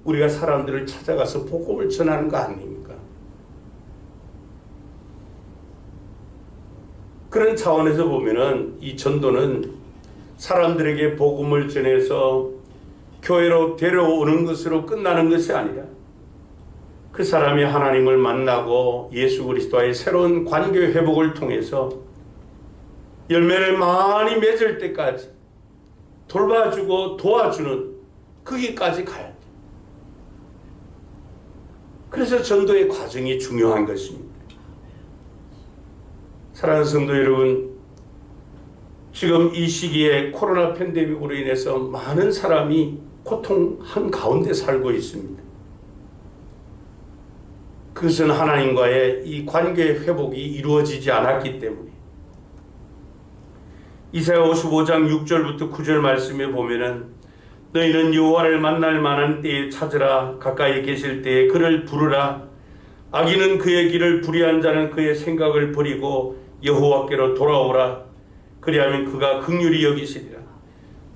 우리가 사람들을 찾아가서 복음을 전하는 거 아닙니까? 그런 차원에서 보면은 이 전도는 사람들에게 복음을 전해서 교회로 데려오는 것으로 끝나는 것이 아니라 그 사람이 하나님을 만나고 예수 그리스도와의 새로운 관계 회복을 통해서 열매를 많이 맺을 때까지 돌봐주고 도와주는 거기까지 가야 돼. 그래서 전도의 과정이 중요한 것입니다. 사랑하는 성도 여러분, 지금 이 시기에 코로나 팬데믹으로 인해서 많은 사람이 고통 한가운데 살고 있습니다. 그것은 하나님과의 이 관계의 회복이 이루어지지 않았기 때문에. 이사야 55장 6절부터 9절 말씀에 보면은 너희는 여호와를 만날 만한 때에 찾으라. 가까이 계실 때에 그를 부르라. 악인은 그의 길을 불의한 자는 그의 생각을 버리고 여호와께로 돌아오라. 그리하면 그가 긍휼히 여기시리라.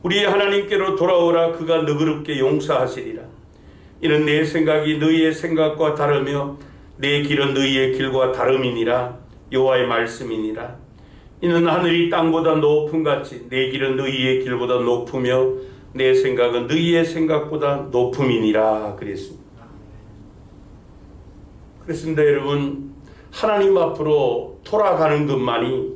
우리의 하나님께로 돌아오라. 그가 너그럽게 용서하시리라. 이는 내 생각이 너희의 생각과 다르며 내 길은 너희의 길과 다름이니라. 여호와의 말씀이니라. 이는 하늘이 땅보다 높음 같이 내 길은 너희의 길보다 높으며 내 생각은 너희의 생각보다 높음이니라 그랬습니다. 그렇습니다. 여러분, 하나님 앞으로 돌아가는 것만이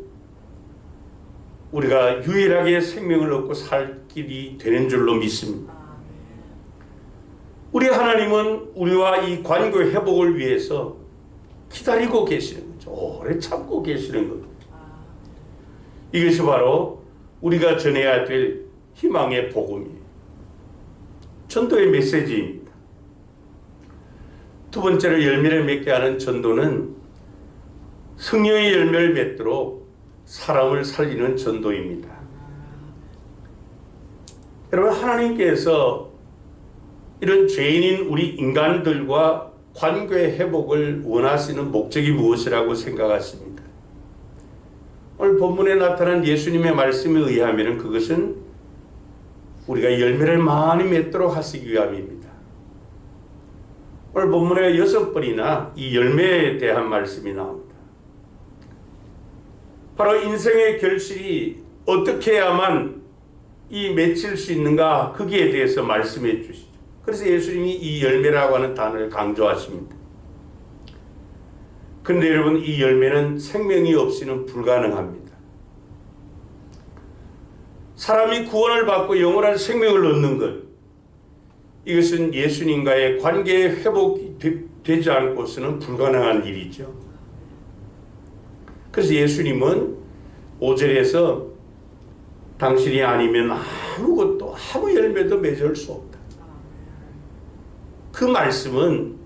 우리가 유일하게 생명을 얻고 살 길이 되는 줄로 믿습니다. 우리 하나님은 우리와 이 관계 회복을 위해서 기다리고 계시는 거죠. 오래 참고 계시는 겁니다. 이것이 바로 우리가 전해야 될 희망의 복음이에요. 전도의 메시지입니다. 두 번째로 열매를 맺게 하는 전도는 성령의 열매를 맺도록 사람을 살리는 전도입니다. 여러분, 하나님께서 이런 죄인인 우리 인간들과 관계 회복을 원하시는 목적이 무엇이라고 생각하십니까? 오늘 본문에 나타난 예수님의 말씀에 의하면 그것은 우리가 열매를 많이 맺도록 하시기 위함입니다. 오늘 본문에 6번이나 이 열매에 대한 말씀이 나옵니다. 바로 인생의 결실이 어떻게 해야만 이 맺힐 수 있는가, 거기에 대해서 말씀해 주시죠. 그래서 예수님이 이 열매라고 하는 단어를 강조하십니다. 그런데 여러분, 이 열매는 생명이 없이는 불가능합니다. 사람이 구원을 받고 영원한 생명을 얻는 것, 이것은 예수님과의 관계의 회복이 되지 않고서는 불가능한 일이죠. 그래서 예수님은 5절에서 당신이 아니면 아무것도, 아무 열매도 맺을 수 없다. 그 말씀은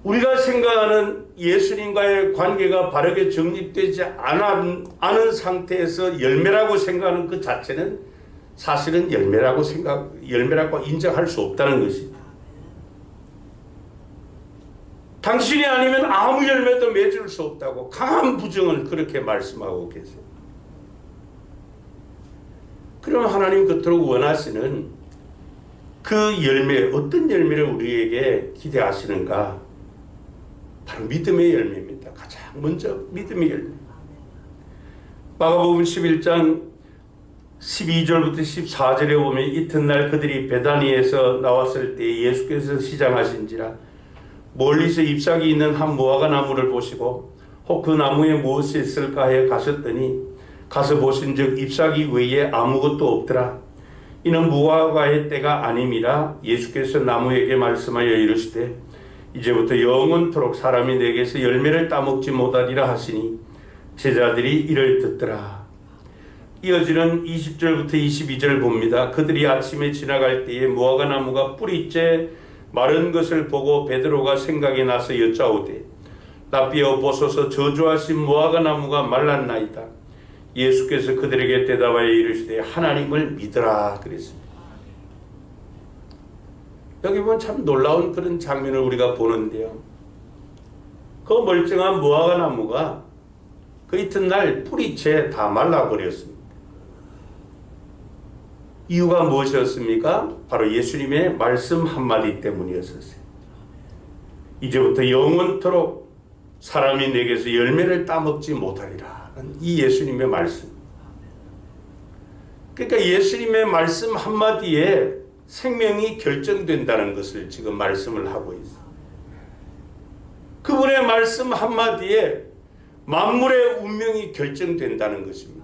우리가 생각하는 예수님과의 관계가 바르게 정립되지 않은 상태에서 열매라고 생각하는 그 자체는 사실은 열매라고 인정할 수 없다는 것입니다. 당신이 아니면 아무 열매도 맺을 수 없다고 강한 부정을 그렇게 말씀하고 계세요. 그럼 하나님 그토록 원하시는 그 열매, 어떤 열매를 우리에게 기대하시는가? 바로 믿음의 열매입니다. 가장 먼저 믿음의 열매. 마가복음 11장 12절부터 14절에 보면 이튿날 그들이 베다니에서 나왔을 때 예수께서 시장하신지라 멀리서 잎사귀 있는 한 무화과 나무를 보시고 혹 그 나무에 무엇이 있을까 하여 가셨더니 가서 보신즉 잎사귀 외에 아무것도 없더라. 이는 무화과의 때가 아님이라. 예수께서 나무에게 말씀하여 이르시되 이제부터 영원토록 사람이 내게서 열매를 따먹지 못하리라 하시니 제자들이 이를 듣더라. 이어지는 20절부터 22절 봅니다. 그들이 아침에 지나갈 때에 무화과 나무가 뿌리째 마른 것을 보고 베드로가 생각이 나서 여짜오되 라삐어 보소서 저주하신 무화과 나무가 말랐나이다. 예수께서 그들에게 대답하여 이르시되 하나님을 믿으라 그랬습니다. 여기 보면 참 놀라운 그런 장면을 우리가 보는데요. 그 멀쩡한 무화과 나무가 그 이튿날 뿌리채 다 말라버렸습니다. 이유가 무엇이었습니까? 바로 예수님의 말씀 한마디 때문이었어요. 이제부터 영원토록 사람이 내게서 열매를 따먹지 못하리라. 이 예수님의 말씀. 그러니까 예수님의 말씀 한마디에 생명이 결정된다는 것을 지금 말씀을 하고 있어요. 그분의 말씀 한마디에 만물의 운명이 결정된다는 것입니다.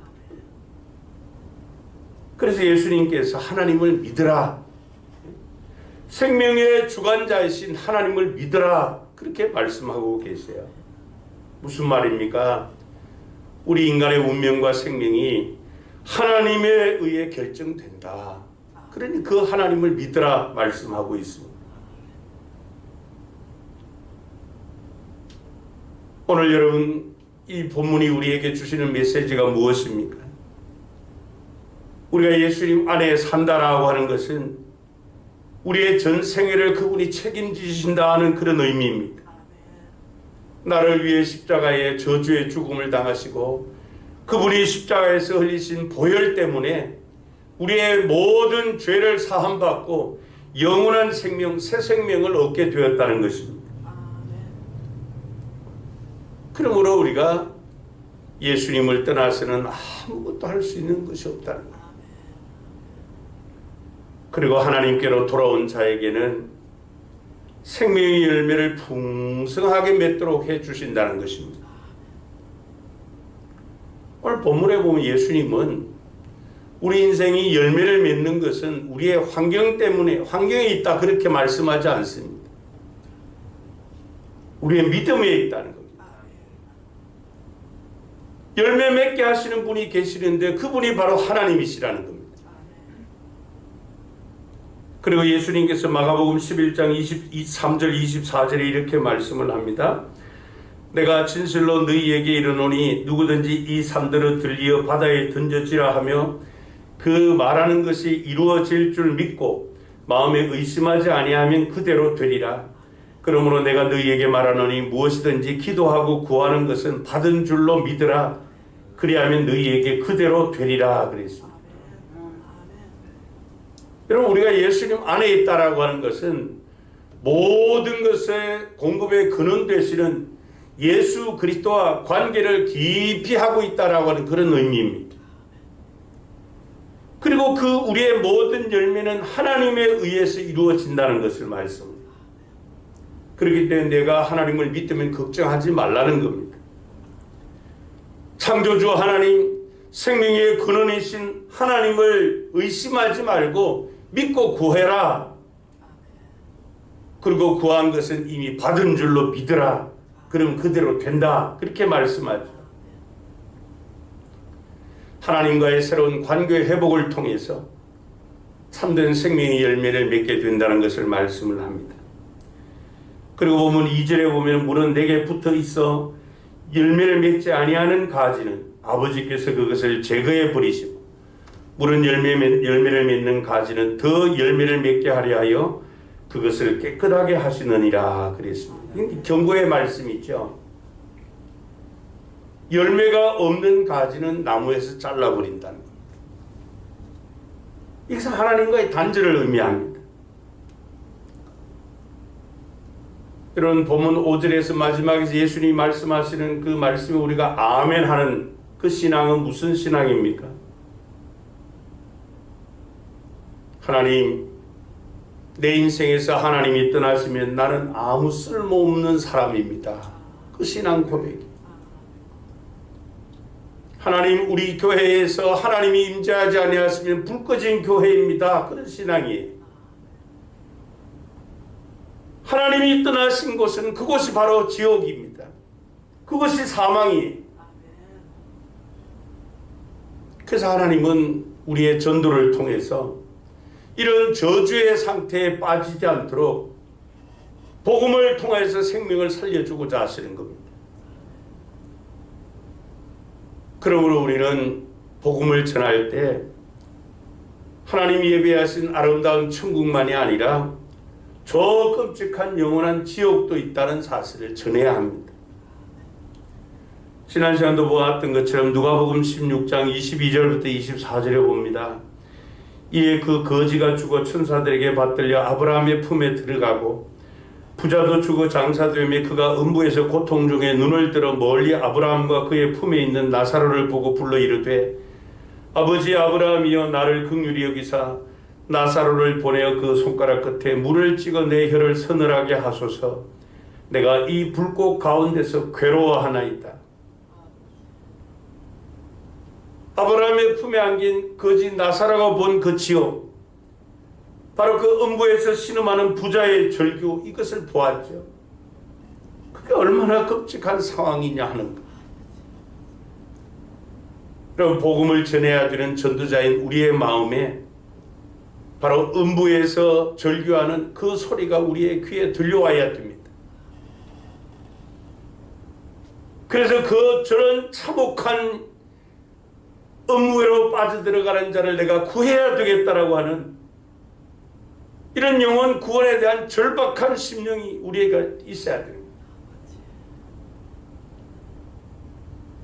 그래서 예수님께서 하나님을 믿으라 생명의 주관자이신 하나님을 믿으라 그렇게 말씀하고 계세요. 무슨 말입니까? 우리 인간의 운명과 생명이 하나님에 의해 결정된다. 그러니 그 하나님을 믿으라 말씀하고 있습니다. 오늘 여러분 이 본문이 우리에게 주시는 메시지가 무엇입니까? 우리가 예수님 안에 산다라고 하는 것은 우리의 전 생애를 그분이 책임지신다 하는 그런 의미입니다. 나를 위해 십자가의 저주의 죽음을 당하시고 그분이 십자가에서 흘리신 보혈 때문에 우리의 모든 죄를 사함받고 영원한 생명, 새 생명을 얻게 되었다는 것입니다. 그러므로 우리가 예수님을 떠나서는 아무것도 할 수 있는 것이 없다는 것. 그리고 하나님께로 돌아온 자에게는 생명의 열매를 풍성하게 맺도록 해주신다는 것입니다. 오늘 본문에 보면 예수님은 우리 인생이 열매를 맺는 것은 우리의 환경 때문에 환경에 있다 그렇게 말씀하지 않습니다. 우리의 믿음에 있다는 겁니다. 열매 맺게 하시는 분이 계시는데 그분이 바로 하나님이시라는 겁니다. 그리고 예수님께서 마가복음 11장 23절 24절에 이렇게 말씀을 합니다. 내가 진실로 너희에게 이르노니 누구든지 이 산들을 들리어 바다에 던져지라 하며 그 말하는 것이 이루어질 줄 믿고 마음에 의심하지 아니하면 그대로 되리라. 그러므로 내가 너희에게 말하노니 무엇이든지 기도하고 구하는 것은 받은 줄로 믿으라. 그리하면 너희에게 그대로 되리라 그랬습니다. 여러분 우리가 예수님 안에 있다라고 하는 것은 모든 것의 공급의 근원 되시는 예수 그리스도와 관계를 깊이 하고 있다라고 하는 그런 의미입니다. 그리고 그 우리의 모든 열매는 하나님에 의해서 이루어진다는 것을 말씀합니다. 그렇기 때문에 내가 하나님을 믿으면 걱정하지 말라는 겁니다. 창조주 하나님, 생명의 근원이신 하나님을 의심하지 말고 믿고 구해라. 그리고 구한 것은 이미 받은 줄로 믿으라. 그럼 그대로 된다. 그렇게 말씀하죠. 하나님과의 새로운 관계 회복을 통해서 참된 생명의 열매를 맺게 된다는 것을 말씀을 합니다. 그리고 보면 2절에 보면 물은 내게 붙어 있어 열매를 맺지 아니하는 가지는 아버지께서 그것을 제거해 버리시고 물은 열매를 맺는 가지는 더 열매를 맺게 하려 하여 그것을 깨끗하게 하시느니라 그랬습니다. 경고의 말씀이죠. 열매가 없는 가지는 나무에서 잘라버린다는 겁니다. 이것은 하나님과의 단절을 의미합니다. 이런 본문 5절에서 마지막에서 예수님이 말씀하시는 그 말씀에 우리가 아멘 하는 그 신앙은 무슨 신앙입니까? 하나님, 내 인생에서 하나님이 떠나시면 나는 아무 쓸모없는 사람입니다. 그 신앙 고백이. 하나님, 우리 교회에서 하나님이 임재하지 아니하시면 불 꺼진 교회입니다. 그런 신앙이에요. 하나님이 떠나신 곳은 그곳이 바로 지옥입니다. 그것이 사망이에요. 그래서 하나님은 우리의 전도를 통해서 이런 저주의 상태에 빠지지 않도록 복음을 통해서 생명을 살려주고자 하시는 겁니다. 그러므로 우리는 복음을 전할 때 하나님이 예배하신 아름다운 천국만이 아니라 저 끔찍한 영원한 지옥도 있다는 사실을 전해야 합니다. 지난 시간도 보았던 것처럼 누가복음 16장 22절부터 24절에 봅니다. 이에 그 거지가 죽어 천사들에게 받들려 아브라함의 품에 들어가고 부자도 죽어 장사되며 그가 음부에서 고통 중에 눈을 들어 멀리 아브라함과 그의 품에 있는 나사로를 보고 불러 이르되 아버지 아브라함이여 나를 긍휼히 여기사 나사로를 보내어 그 손가락 끝에 물을 찍어 내 혀를 서늘하게 하소서. 내가 이 불꽃 가운데서 괴로워하나이다. 아브라함의 품에 안긴 거지 나사로가 본 그 지옥, 바로 그 음부에서 신음하는 부자의 절규, 이것을 보았죠. 그게 얼마나 끔찍한 상황이냐 하는 것. 여러분, 복음을 전해야 되는 전도자인 우리의 마음에 바로 음부에서 절규하는 그 소리가 우리의 귀에 들려와야 됩니다. 그래서 저런 참혹한 음부로 빠져들어가는 자를 내가 구해야 되겠다라고 하는 이런 영혼 구원에 대한 절박한 심령이 우리에게 있어야 됩니다.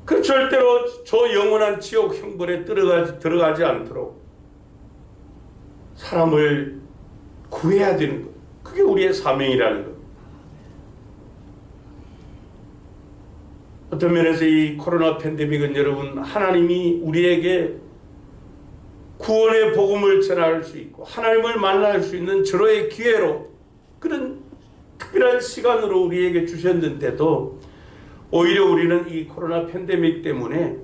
그 절대로 저 영원한 지옥 형벌에 들어가지 않도록 사람을 구해야 되는 것. 그게 우리의 사명이라는 것. 어떤 면에서 이 코로나 팬데믹은 여러분, 하나님이 우리에게 구원의 복음을 전할 수 있고 하나님을 만날 수 있는 절호의 기회로 그런 특별한 시간으로 우리에게 주셨는데도 오히려 우리는 이 코로나 팬데믹 때문에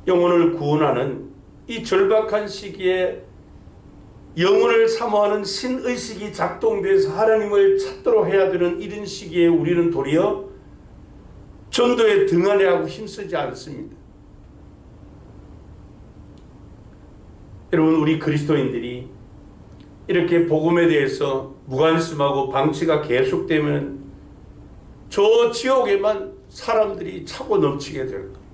영혼을 구원하는 이 절박한 시기에 영혼을 사모하는 신의식이 작동돼서 하나님을 찾도록 해야 되는 이런 시기에 우리는 도리어 전도에 등한해하고 힘쓰지 않습니다. 여러분, 우리 그리스도인들이 이렇게 복음에 대해서 무관심하고 방치가 계속되면 저 지옥에만 사람들이 차고 넘치게 될 거예요.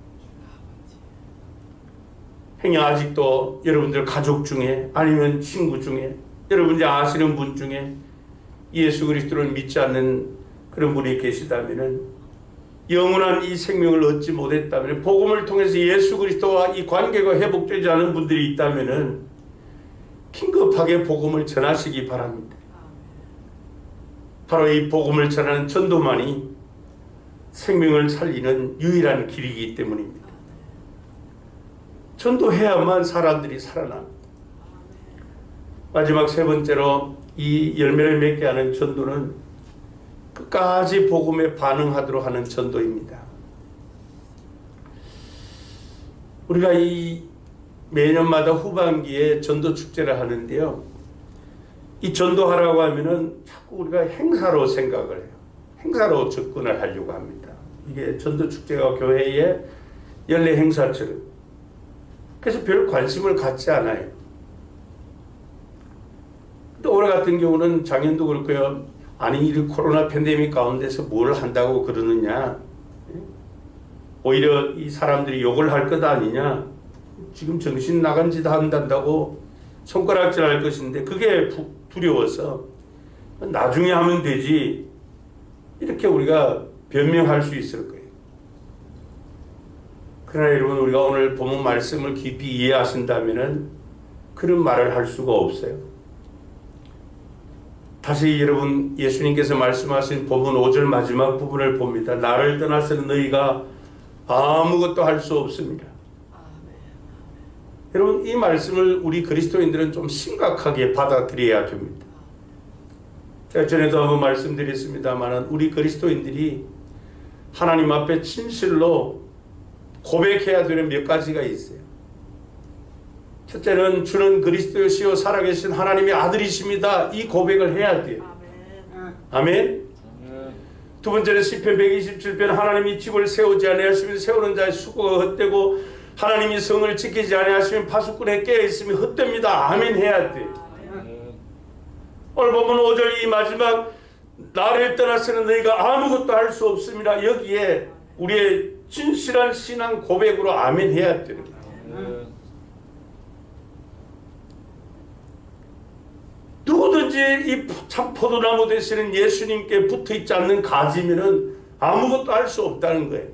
행여 아직도 여러분들 가족 중에 아니면 친구 중에 여러분들이 아시는 분 중에 예수 그리스도를 믿지 않는 그런 분이 계시다면은, 영원한 이 생명을 얻지 못했다면, 복음을 통해서 예수 그리스도와 이 관계가 회복되지 않은 분들이 있다면은 긴급하게 복음을 전하시기 바랍니다. 바로 이 복음을 전하는 전도만이 생명을 살리는 유일한 길이기 때문입니다. 전도해야만 사람들이 살아납니다. 마지막 세 번째로 이 열매를 맺게 하는 전도는 끝까지 복음에 반응하도록 하는 전도입니다. 우리가 이 매년마다 후반기에 전도 축제를 하는데요. 이 전도하라고 하면은 자꾸 우리가 행사로 생각을 해요. 행사로 접근을 하려고 합니다. 이게 전도 축제가 교회의 연례 행사처럼. 그래서 별 관심을 갖지 않아요. 또 올해 같은 경우는 작년도 그럴 거예요. 아니, 이 코로나 팬데믹 가운데서 뭘 한다고 그러느냐. 오히려 이 사람들이 욕을 할 것 아니냐. 지금 정신 나간 짓 한다고 손가락질 할 것인데 그게 두려워서 나중에 하면 되지. 이렇게 우리가 변명할 수 있을 거예요. 그러나 여러분, 우리가 오늘 본문 말씀을 깊이 이해하신다면 그런 말을 할 수가 없어요. 다시 여러분, 예수님께서 말씀하신 본문 5절 마지막 부분을 봅니다. 나를 떠나서는 너희가 아무것도 할 수 없습니다. 여러분, 이 말씀을 우리 그리스도인들은 좀 심각하게 받아들여야 됩니다. 제가 전에도 한번 말씀드렸습니다만 우리 그리스도인들이 하나님 앞에 진실로 고백해야 되는 몇 가지가 있어요. 첫째는 주는 그리스도시요 살아계신 하나님의 아들이십니다. 이 고백을 해야 돼요. 아멘. 두 번째는 시편 127편 하나님이 집을 세우지 아니하시면 세우는 자의 수고가 헛되고 하나님이 성을 지키지 아니하시면 파수꾼에 깨어있으면 헛됩니다. 아멘 해야 돼요. 오늘 보면 5절 이 마지막 나를 떠나서는 너희가 아무것도 할 수 없습니다. 여기에 우리의 진실한 신앙 고백으로 아멘 해야 되는 거예요. 누구든지 이 참 포도나무 되시는 예수님께 붙어있지 않는 가지면은 아무것도 할 수 없다는 거예요.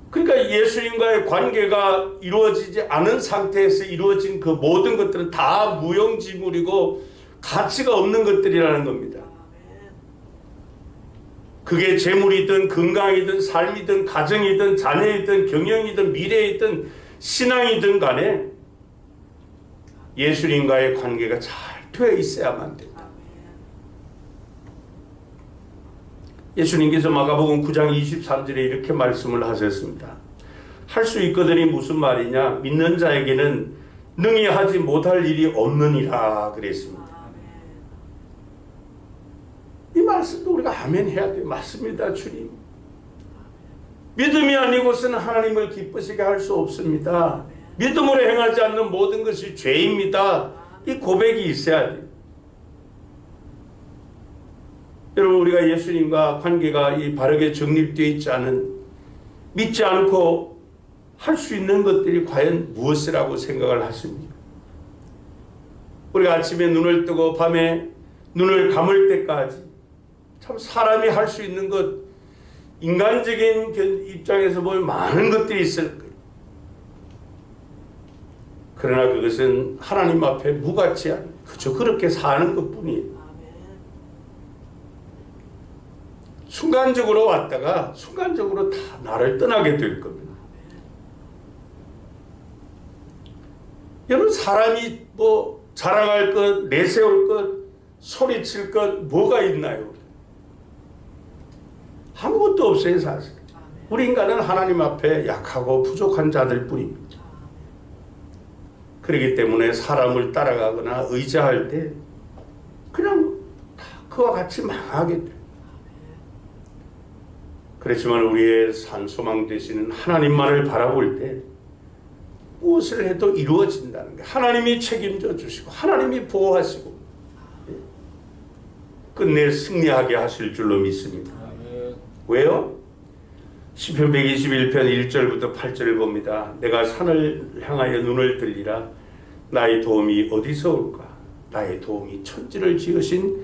그러니까 예수님과의 관계가 이루어지지 않은 상태에서 이루어진 그 모든 것들은 다 무용지물이고 가치가 없는 것들이라는 겁니다. 그게 재물이든 건강이든 삶이든 가정이든 자녀이든 경영이든 미래이든 신앙이든 간에 예수님과의 관계가 잘 되어 있어야만 된다. 예수님께서 마가복음 9장 23절에 이렇게 말씀을 하셨습니다. 할 수 있거든이 무슨 말이냐? 믿는 자에게는 능히 하지 못할 일이 없느니라 그랬습니다. 이 말씀도 우리가 아멘 해야 돼요. 맞습니다, 주님. 믿음이 아니고서는 하나님을 기쁘시게 할 수 없습니다. 믿음으로 행하지 않는 모든 것이 죄입니다. 이 고백이 있어야 돼요. 여러분, 우리가 예수님과 관계가 이 바르게 정립되어 있지 않은, 믿지 않고 할 수 있는 것들이 과연 무엇이라고 생각을 하십니까? 우리가 아침에 눈을 뜨고 밤에 눈을 감을 때까지 참 사람이 할 수 있는 것, 인간적인 입장에서 보면 많은 것들이 있을 거예요. 그러나 그것은 하나님 앞에 무가치 않은, 그저 그렇게 사는 것뿐이에요. 순간적으로 왔다가 순간적으로 다 나를 떠나게 될 겁니다. 여러분, 사람이 뭐 자랑할 것, 내세울 것, 소리칠 것 뭐가 있나요? 아무것도 없어요, 사실. 우리 인간은 하나님 앞에 약하고 부족한 자들 뿐입니다. 그렇기 때문에 사람을 따라가거나 의지할 때 그냥 다 그와 같이 망하게 돼요. 그렇지만 우리의 산소망 되시는 하나님만을 바라볼 때 무엇을 해도 이루어진다는 거예요. 하나님이 책임져 주시고 하나님이 보호하시고 끝내 승리하게 하실 줄로 믿습니다. 왜요? 시편 121편 1절부터 8절을 봅니다. 내가 산을 향하여 눈을 들리라. 나의 도움이 어디서 올까? 나의 도움이 천지를 지으신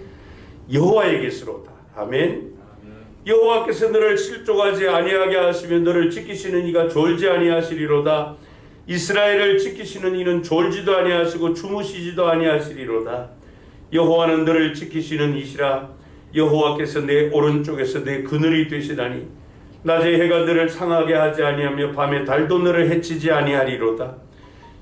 여호와에게서로다. 아멘. 여호와께서 너를 실족하지 아니하게 하시며 너를 지키시는 이가 졸지 아니하시리로다. 이스라엘을 지키시는 이는 졸지도 아니하시고 주무시지도 아니하시리로다. 여호와는 너를 지키시는 이시라. 여호와께서 내 오른쪽에서 내 그늘이 되시다니 낮에 해가 너를 상하게 하지 아니하며 밤에 달도 너를 해치지 아니하리로다.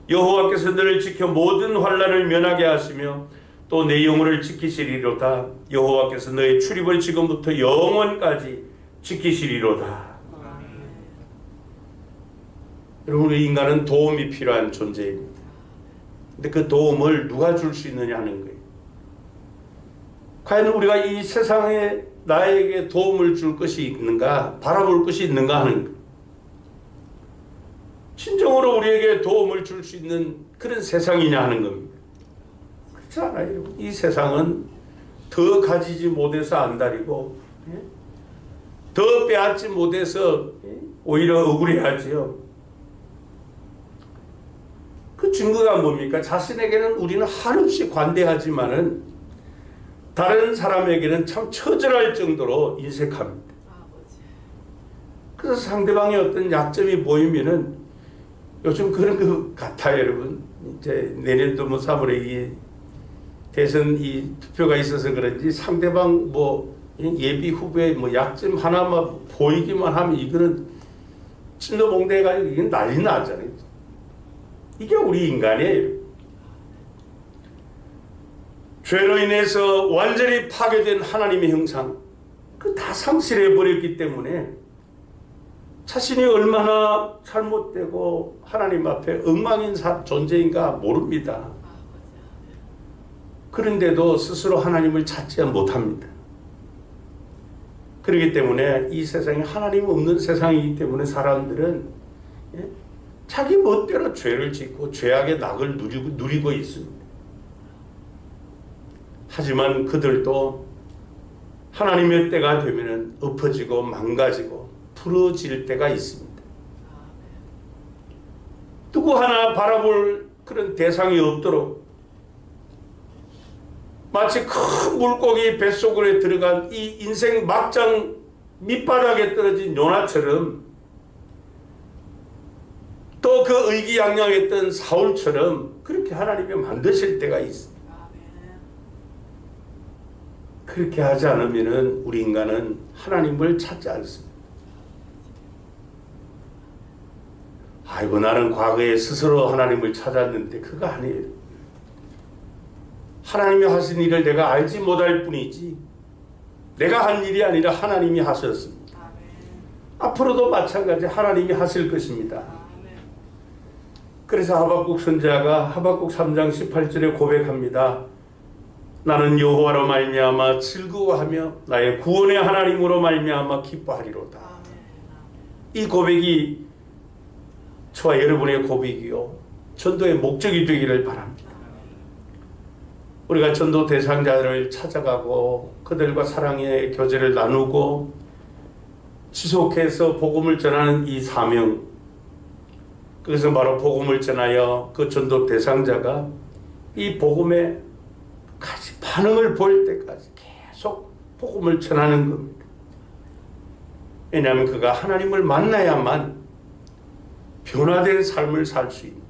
여호와께서 너를 지켜 모든 환난을 면하게 하시며 또 내 영혼을 지키시리로다. 여호와께서 너의 출입을 지금부터 영원까지 지키시리로다. 여러분, 우리 인간은 도움이 필요한 존재입니다. 근데 그 도움을 누가 줄 수 있느냐 하는 거예요. 과연 우리가 이 세상에 나에게 도움을 줄 것이 있는가, 바라볼 것이 있는가 하는 거예요. 진정으로 우리에게 도움을 줄 수 있는 그런 세상이냐 하는 겁니다. 그렇지 않아요. 이 세상은 더 가지지 못해서 안달이고 더 빼앗지 못해서 오히려 억울해하지요. 그 증거가 뭡니까? 자신에게는 우리는 한없이 관대하지만은 다른 사람에게는 참 처절할 정도로 인색합니다. 그래서 상대방의 어떤 약점이 보이면은 요즘 그런 것 같아요, 여러분. 이제 내년도 뭐 3월에 이 대선 이 투표가 있어서 그런지 상대방 뭐 예비 후보의 뭐 약점 하나만 보이기만 하면 이거는 찔러봉대가지고 이게 난리 나잖아요. 이게 우리 인간이에요. 죄로 인해서 완전히 파괴된 하나님의 형상, 그 다 상실해 버렸기 때문에 자신이 얼마나 잘못되고 하나님 앞에 엉망인 존재인가 모릅니다. 그런데도 스스로 하나님을 찾지 못합니다. 그렇기 때문에 이 세상에 하나님 없는 세상이기 때문에 사람들은 자기 멋대로 죄를 짓고 죄악의 낙을 누리고 있습니다. 하지만 그들도 하나님의 때가 되면 엎어지고 망가지고 부러질 때가 있습니다. 누구 하나 바라볼 그런 대상이 없도록 마치 큰 물고기 뱃속으로 들어간 이 인생 막장 밑바닥에 떨어진 요나처럼 또 그 의기양양했던 사울처럼 그렇게 하나님이 만드실 때가 있습니다. 그렇게 하지 않으면 우리 인간은 하나님을 찾지 않습니다. 아이고, 나는 과거에 스스로 하나님을 찾았는데 그거 아니에요. 하나님이 하신 일을 내가 알지 못할 뿐이지 내가 한 일이 아니라 하나님이 하셨습니다. 앞으로도 마찬가지 하나님이 하실 것입니다. 그래서 하박국 선지자가 하박국 3장 18절에 고백합니다. 나는 여호와로 말미암아 즐거워하며 나의 구원의 하나님으로 말미암아 기뻐하리로다. 이 고백이 저와 여러분의 고백이요 전도의 목적이 되기를 바랍니다. 우리가 전도 대상자들을 찾아가고 그들과 사랑의 교제를 나누고 지속해서 복음을 전하는 이 사명, 그것은 바로 복음을 전하여 그 전도 대상자가 이 복음에 같이 반응을 보일 때까지 계속 복음을 전하는 겁니다. 왜냐하면 그가 하나님을 만나야만 변화된 삶을 살 수 있는 것.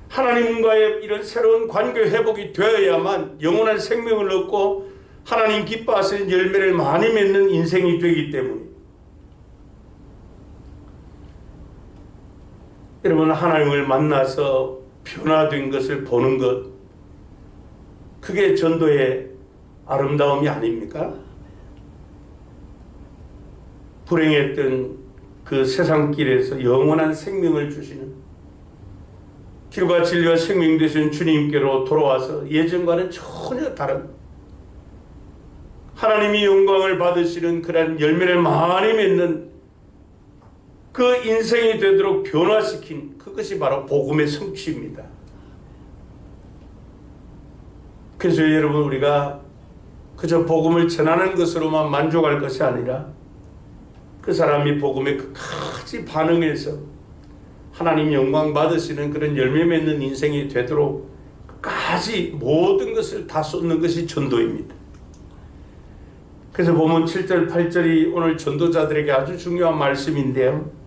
하나님과의 이런 새로운 관계 회복이 되어야만 영원한 생명을 얻고 하나님 기뻐하시는 열매를 많이 맺는 인생이 되기 때문에 여러분, 하나님을 만나서 변화된 것을 보는 것, 그게 전도의 아름다움이 아닙니까? 불행했던 그 세상길에서 영원한 생명을 주시는, 길과 진리와 생명 되신 주님께로 돌아와서 예전과는 전혀 다른 하나님이 영광을 받으시는 그런 열매를 많이 맺는 그 인생이 되도록 변화시킨 그것이 바로 복음의 성취입니다. 그래서 여러분, 우리가 그저 복음을 전하는 것으로만 만족할 것이 아니라 그 사람이 복음에 끝까지 반응해서 하나님 영광 받으시는 그런 열매 맺는 인생이 되도록 끝까지 모든 것을 다 쏟는 것이 전도입니다. 그래서 보면 7절 8절이 오늘 전도자들에게 아주 중요한 말씀인데요.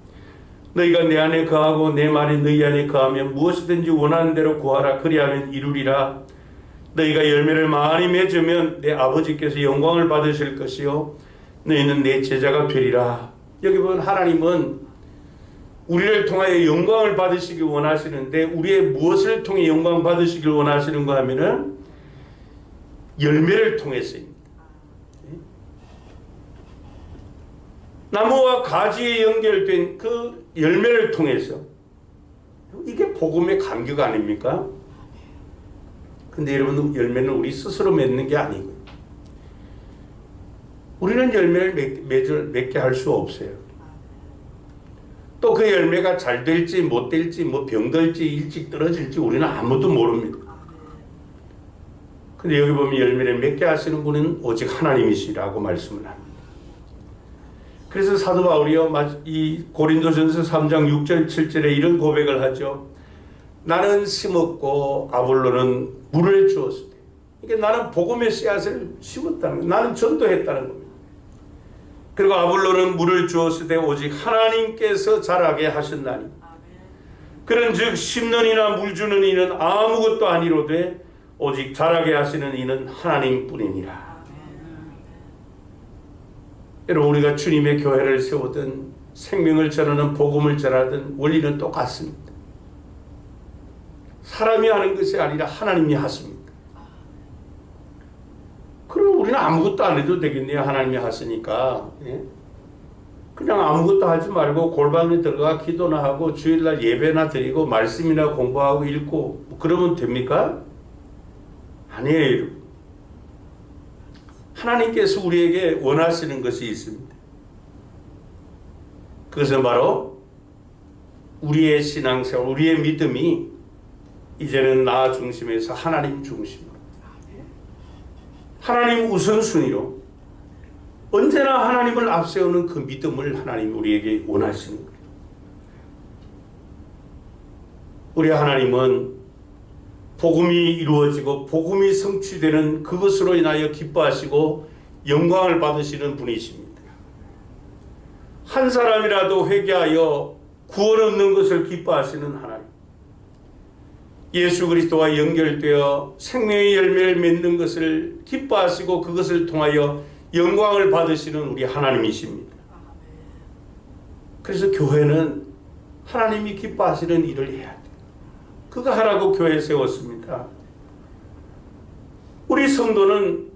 너희가 내 안에 거하고 내 말이 너희 안에 거하면 무엇이든지 원하는 대로 구하라. 그리하면 이루리라. 너희가 열매를 많이 맺으면 내 아버지께서 영광을 받으실 것이요 너희는 내 제자가 되리라. 여기 보면 하나님은 우리를 통하여 영광을 받으시길 원하시는데, 우리의 무엇을 통해 영광 받으시길 원하시는가 하면은 열매를 통해서입니다. 나무와 가지에 연결된 그 열매를 통해서, 이게 복음의 간격 아닙니까? 근데 여러분, 열매는 우리 스스로 맺는 게 아니고요. 우리는 열매를 맺게 할 수 없어요. 또 그 열매가 잘 될지 못 될지, 뭐 병들지 일찍 떨어질지 우리는 아무도 모릅니다. 근데 여기 보면 열매를 맺게 하시는 분은 오직 하나님이시라고 말씀을 합니다. 그래서 사도 바울이요, 이 고린도전서 3장 6절 7절에 이런 고백을 하죠. 나는 심었고 아볼로는 물을 주었을 때, 그러니까 나는 복음의 씨앗을 심었다는 거예요. 나는 전도했다는 겁니다. 그리고 아볼로는 물을 주었을 때 오직 하나님께서 자라게 하셨나니, 그런 즉 심는 이나 물 주는 이는 아무것도 아니로되 오직 자라게 하시는 이는 하나님뿐이니라. 여러분, 우리가 주님의 교회를 세우든 생명을 전하는 복음을 전하든 원리는 똑같습니다. 사람이 하는 것이 아니라 하나님이 하십니다. 그럼 우리는 아무것도 안 해도 되겠네요. 하나님이 하시니까. 그냥 아무것도 하지 말고 골방에 들어가 기도나 하고 주일날 예배나 드리고 말씀이나 공부하고 읽고 그러면 됩니까? 아니에요, 여러분. 하나님께서 우리에게 원하시는 것이 있습니다. 그것은 바로 우리의 신앙생활, 우리의 믿음이 이제는 나 중심에서 하나님 중심으로, 하나님 우선순위로 언제나 하나님을 앞세우는 그 믿음을 하나님 우리에게 원하시는 거예요. 우리 하나님은 복음이 이루어지고 복음이 성취되는 그것으로 인하여 기뻐하시고 영광을 받으시는 분이십니다. 한 사람이라도 회개하여 구원 얻는 것을 기뻐하시는 하나님, 예수 그리스도와 연결되어 생명의 열매를 맺는 것을 기뻐하시고 그것을 통하여 영광을 받으시는 우리 하나님이십니다. 그래서 교회는 하나님이 기뻐하시는 일을 해야 돼요. 그거 하라고 교회 세웠습니다. 우리 성도는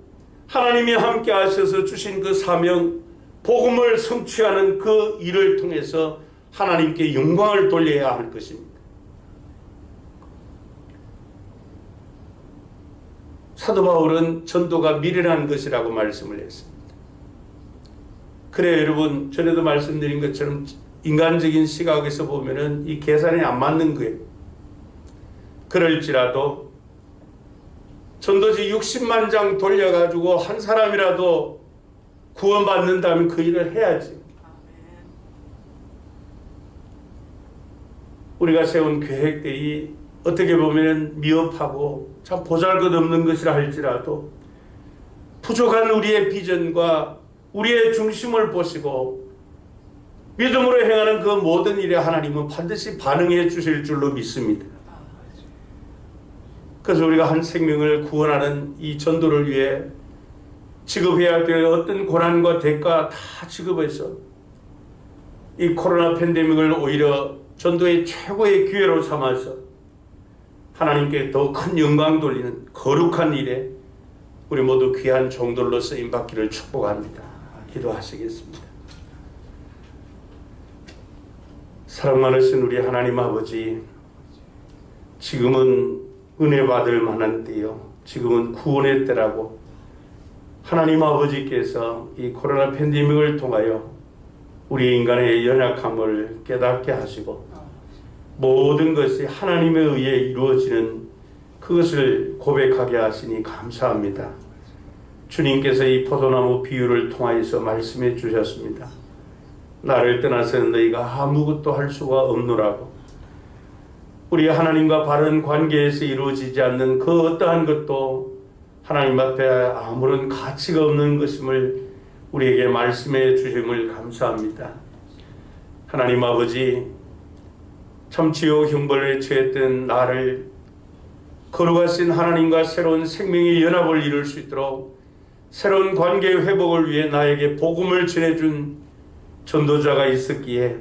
하나님이 함께 하셔서 주신 그 사명, 복음을 성취하는 그 일을 통해서 하나님께 영광을 돌려야 할 것입니다. 사도 바울은 전도가 미련한 것이라고 말씀을 했습니다. 그래요, 여러분. 전에도 말씀드린 것처럼 인간적인 시각에서 보면은 이 계산이 안 맞는 거예요. 그럴지라도 전도지 60만 장 돌려가지고 한 사람이라도 구원받는다면 그 일을 해야지. 우리가 세운 계획들이 어떻게 보면 미흡하고 참 보잘것없는 것이라 할지라도 부족한 우리의 비전과 우리의 중심을 보시고 믿음으로 행하는 그 모든 일에 하나님은 반드시 반응해 주실 줄로 믿습니다. 그래서 우리가 한 생명을 구원하는 이 전도를 위해 지급해야 될 어떤 고난과 대가 다 지급해서 이 코로나 팬데믹을 오히려 전도의 최고의 기회로 삼아서 하나님께 더 큰 영광 돌리는 거룩한 일에 우리 모두 귀한 종들로 쓰임받기를 축복합니다. 기도하시겠습니다. 사랑 많으신 우리 하나님 아버지, 지금은 은혜 받을 만한 때요, 지금은 구원의 때라고 하나님 아버지께서 이 코로나 팬데믹을 통하여 우리 인간의 연약함을 깨닫게 하시고 모든 것이 하나님에 의해 이루어지는 그것을 고백하게 하시니 감사합니다. 주님께서 이 포도나무 비유를 통하여서 말씀해 주셨습니다. 나를 떠나서는 너희가 아무것도 할 수가 없노라고. 우리 하나님과 바른 관계에서 이루어지지 않는 그 어떠한 것도 하나님 앞에 아무런 가치가 없는 것임을 우리에게 말씀해 주심을 감사합니다. 하나님 아버지, 참 지옥 형벌에 처했던 나를 거룩하신 하나님과 새로운 생명의 연합을 이룰 수 있도록 새로운 관계 회복을 위해 나에게 복음을 전해준 전도자가 있었기에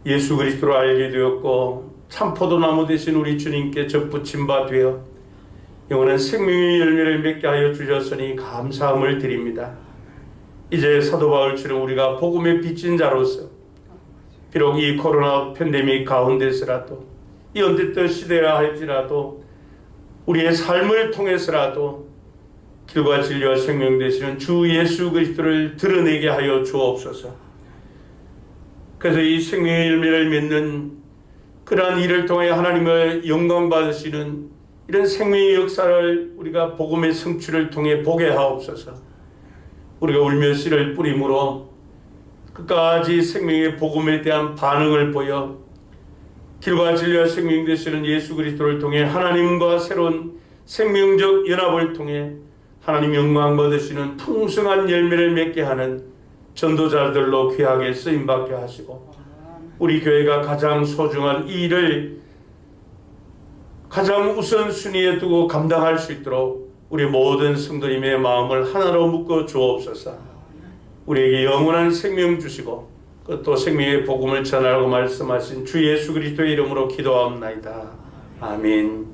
예수 그리스도를 알게 되었고 참 포도나무 되신 우리 주님께 접붙임 바 되어 영원한 생명의 열매를 맺게 하여 주셨으니 감사함을 드립니다. 이제 사도 바울처럼 우리가 복음의 빚진 자로서 비록 이 코로나 팬데믹 가운데서라도 이 언뜻 시대라 할지라도 우리의 삶을 통해서라도 길과 진리와 생명 되시는 주 예수 그리스도를 드러내게 하여 주옵소서. 그래서 이 생명의 열매를 맺는 그러한 일을 통해 하나님을 영광 받으시는 이런 생명의 역사를 우리가 복음의 성취를 통해 보게 하옵소서. 우리가 울며 씨를 뿌림으로 끝까지 생명의 복음에 대한 반응을 보여 길과 진리와 생명 되시는 예수 그리스도를 통해 하나님과 새로운 생명적 연합을 통해 하나님 영광 받으시는 풍성한 열매를 맺게 하는 전도자들로 귀하게 쓰임받게 하시고 우리 교회가 가장 소중한 이 일을 가장 우선순위에 두고 감당할 수 있도록 우리 모든 성도님의 마음을 하나로 묶어 주옵소서. 우리에게 영원한 생명 주시고 또 생명의 복음을 전하라고 말씀하신 주 예수 그리스도의 이름으로 기도하옵나이다. 아멘.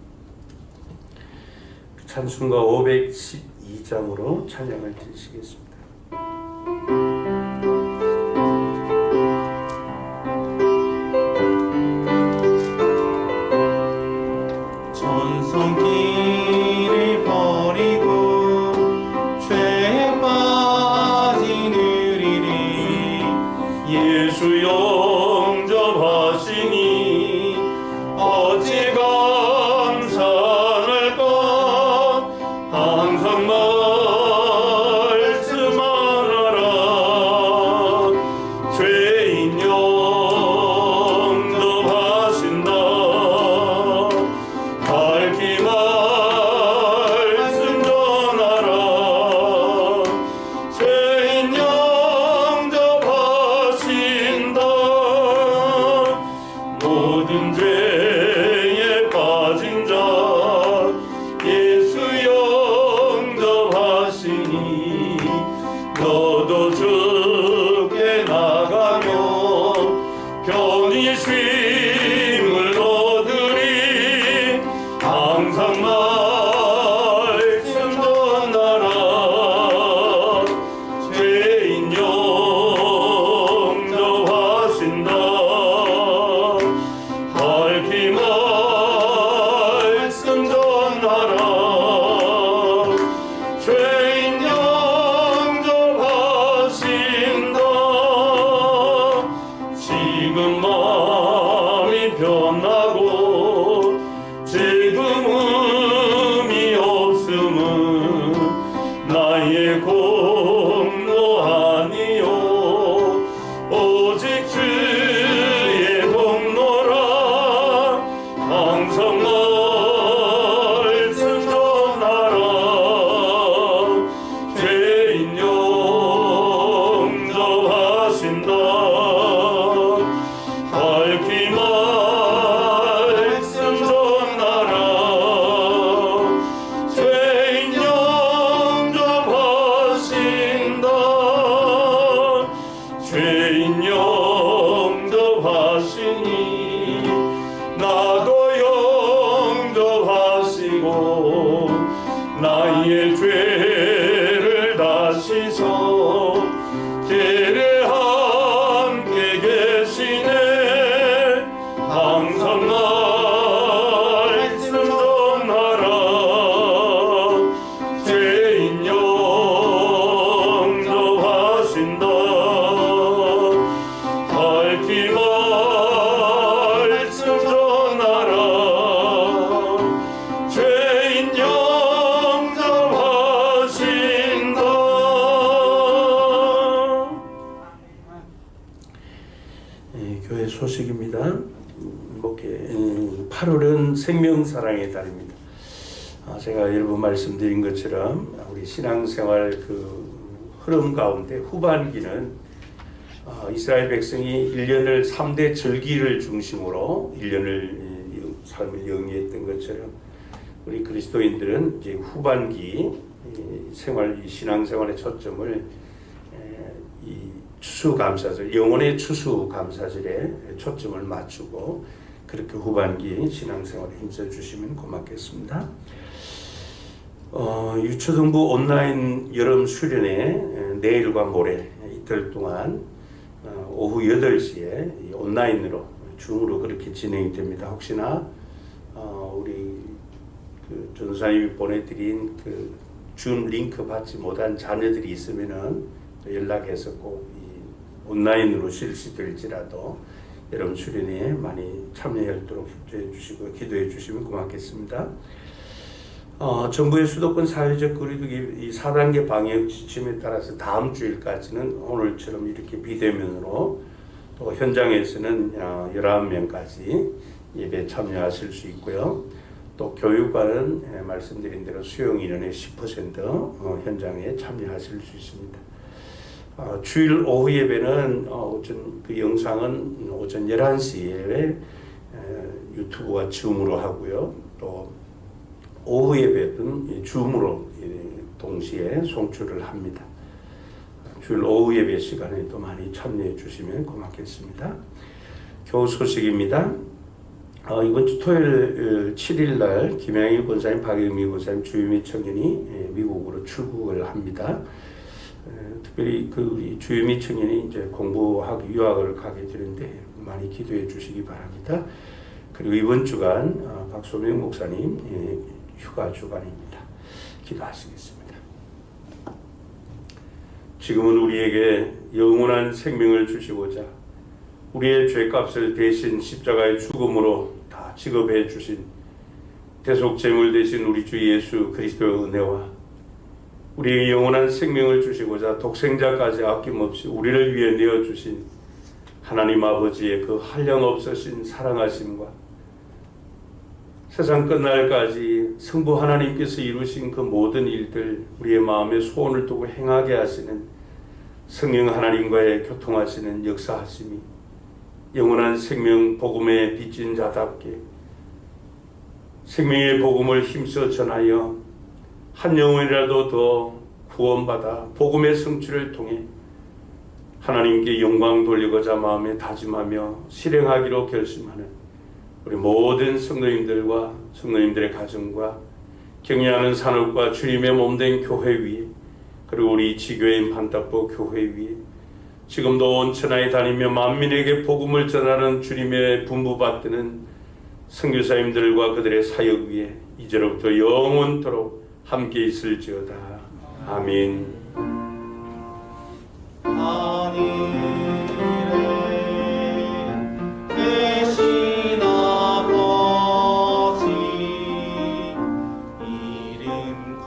찬송가 512장으로 찬양을 드리시겠습니다. 전성기를 버리고 죄에 빠진 우리를 예수 영접하시니 어찌 감사할까. 항상 말씀 나의 죄를 다시서 죄를 함께 계시네 항상 말씀 전하라 죄인 용서하신다 밝히 말씀 전하라 죄인 용서하신다. 교회 소식입니다. 8월은 생명사랑의 달입니다. 제가 여러 번 말씀드린 것처럼 우리 신앙생활 그 흐름 가운데 후반기는 이스라엘 백성이 1년을 3대 절기를 중심으로 1년을 삶을 영위했던 것처럼 우리 그리스도인들은 이제 후반기 신앙생활의 초점을 이 추수감사절, 영혼의 추수감사절에 초점을 맞추고 그렇게 후반기 신앙생활에 힘써 주시면 고맙겠습니다. 유초등부 온라인 여름 수련회 내일과 모레 이틀 동안 오후 8시에 온라인으로 줌으로 그렇게 진행이 됩니다. 혹시나 우리 그 전사님이 보내드린 그 줌 링크 받지 못한 자녀들이 있으면은 연락해서 꼭 온라인으로 실시될지라도 여러분 수련회에 많이 참여하도록 협조해 주시고 기도해 주시면 고맙겠습니다. 정부의 수도권 사회적 거리두기 이 4단계 방역 지침에 따라서 다음 주일까지는 오늘처럼 이렇게 비대면으로 또 현장에서는 19명까지 예배 참여하실 수 있고요. 또 교육관은 말씀드린 대로 수용 인원의 10% 현장에 참여하실 수 있습니다. 주일 오후 예배는 오전 그 영상은 오전 11시에 유튜브와 줌으로 하고요. 또 오후 예배는 줌으로 동시에 송출을 합니다. 주일 오후 예배 시간에도 많이 참여해 주시면 고맙겠습니다. 교우 소식입니다. 이번 주 토요일 7일 날 김양희 권사님, 박영미 권사님 주임의 청년이 미국으로 출국을 합니다. 특별히 그 우리 주임의 청년이 이제 공부하기 유학을 가게 되는데 많이 기도해 주시기 바랍니다. 그리고 이번 주간 박소명 목사님 휴가 주간입니다. 기도하시겠습니다. 지금은 우리에게 영원한 생명을 주시고자 우리의 죄값을 대신 십자가의 죽음으로 다 지급해 주신 대속제물 되신 우리 주 예수 그리스도의 은혜와 우리에게 영원한 생명을 주시고자 독생자까지 아낌없이 우리를 위해 내어주신 하나님 아버지의 그 한량없으신 사랑하심과 세상 끝날까지 성부 하나님께서 이루신 그 모든 일들 우리의 마음에 소원을 두고 행하게 하시는 성령 하나님과의 교통하시는 역사하심이 영원한 생명 복음에 빚진 자답게 생명의 복음을 힘써 전하여 한 영혼이라도 더 구원받아 복음의 성취를 통해 하나님께 영광 돌리고자 마음에 다짐하며 실행하기로 결심하는 우리 모든 성도님들과 성도님들의 가정과 격려하는 산업과 주님의 몸된 교회 위에 그리고 우리 지교인 반답보 교회 위에 지금도 온 천하에 다니며 만민에게 복음을 전하는 주님의 분부받드는 선교사님들과 그들의 사역 위에 이제로부터 영원토록 함께 있을지어다. 아멘. 대신 아버지 이름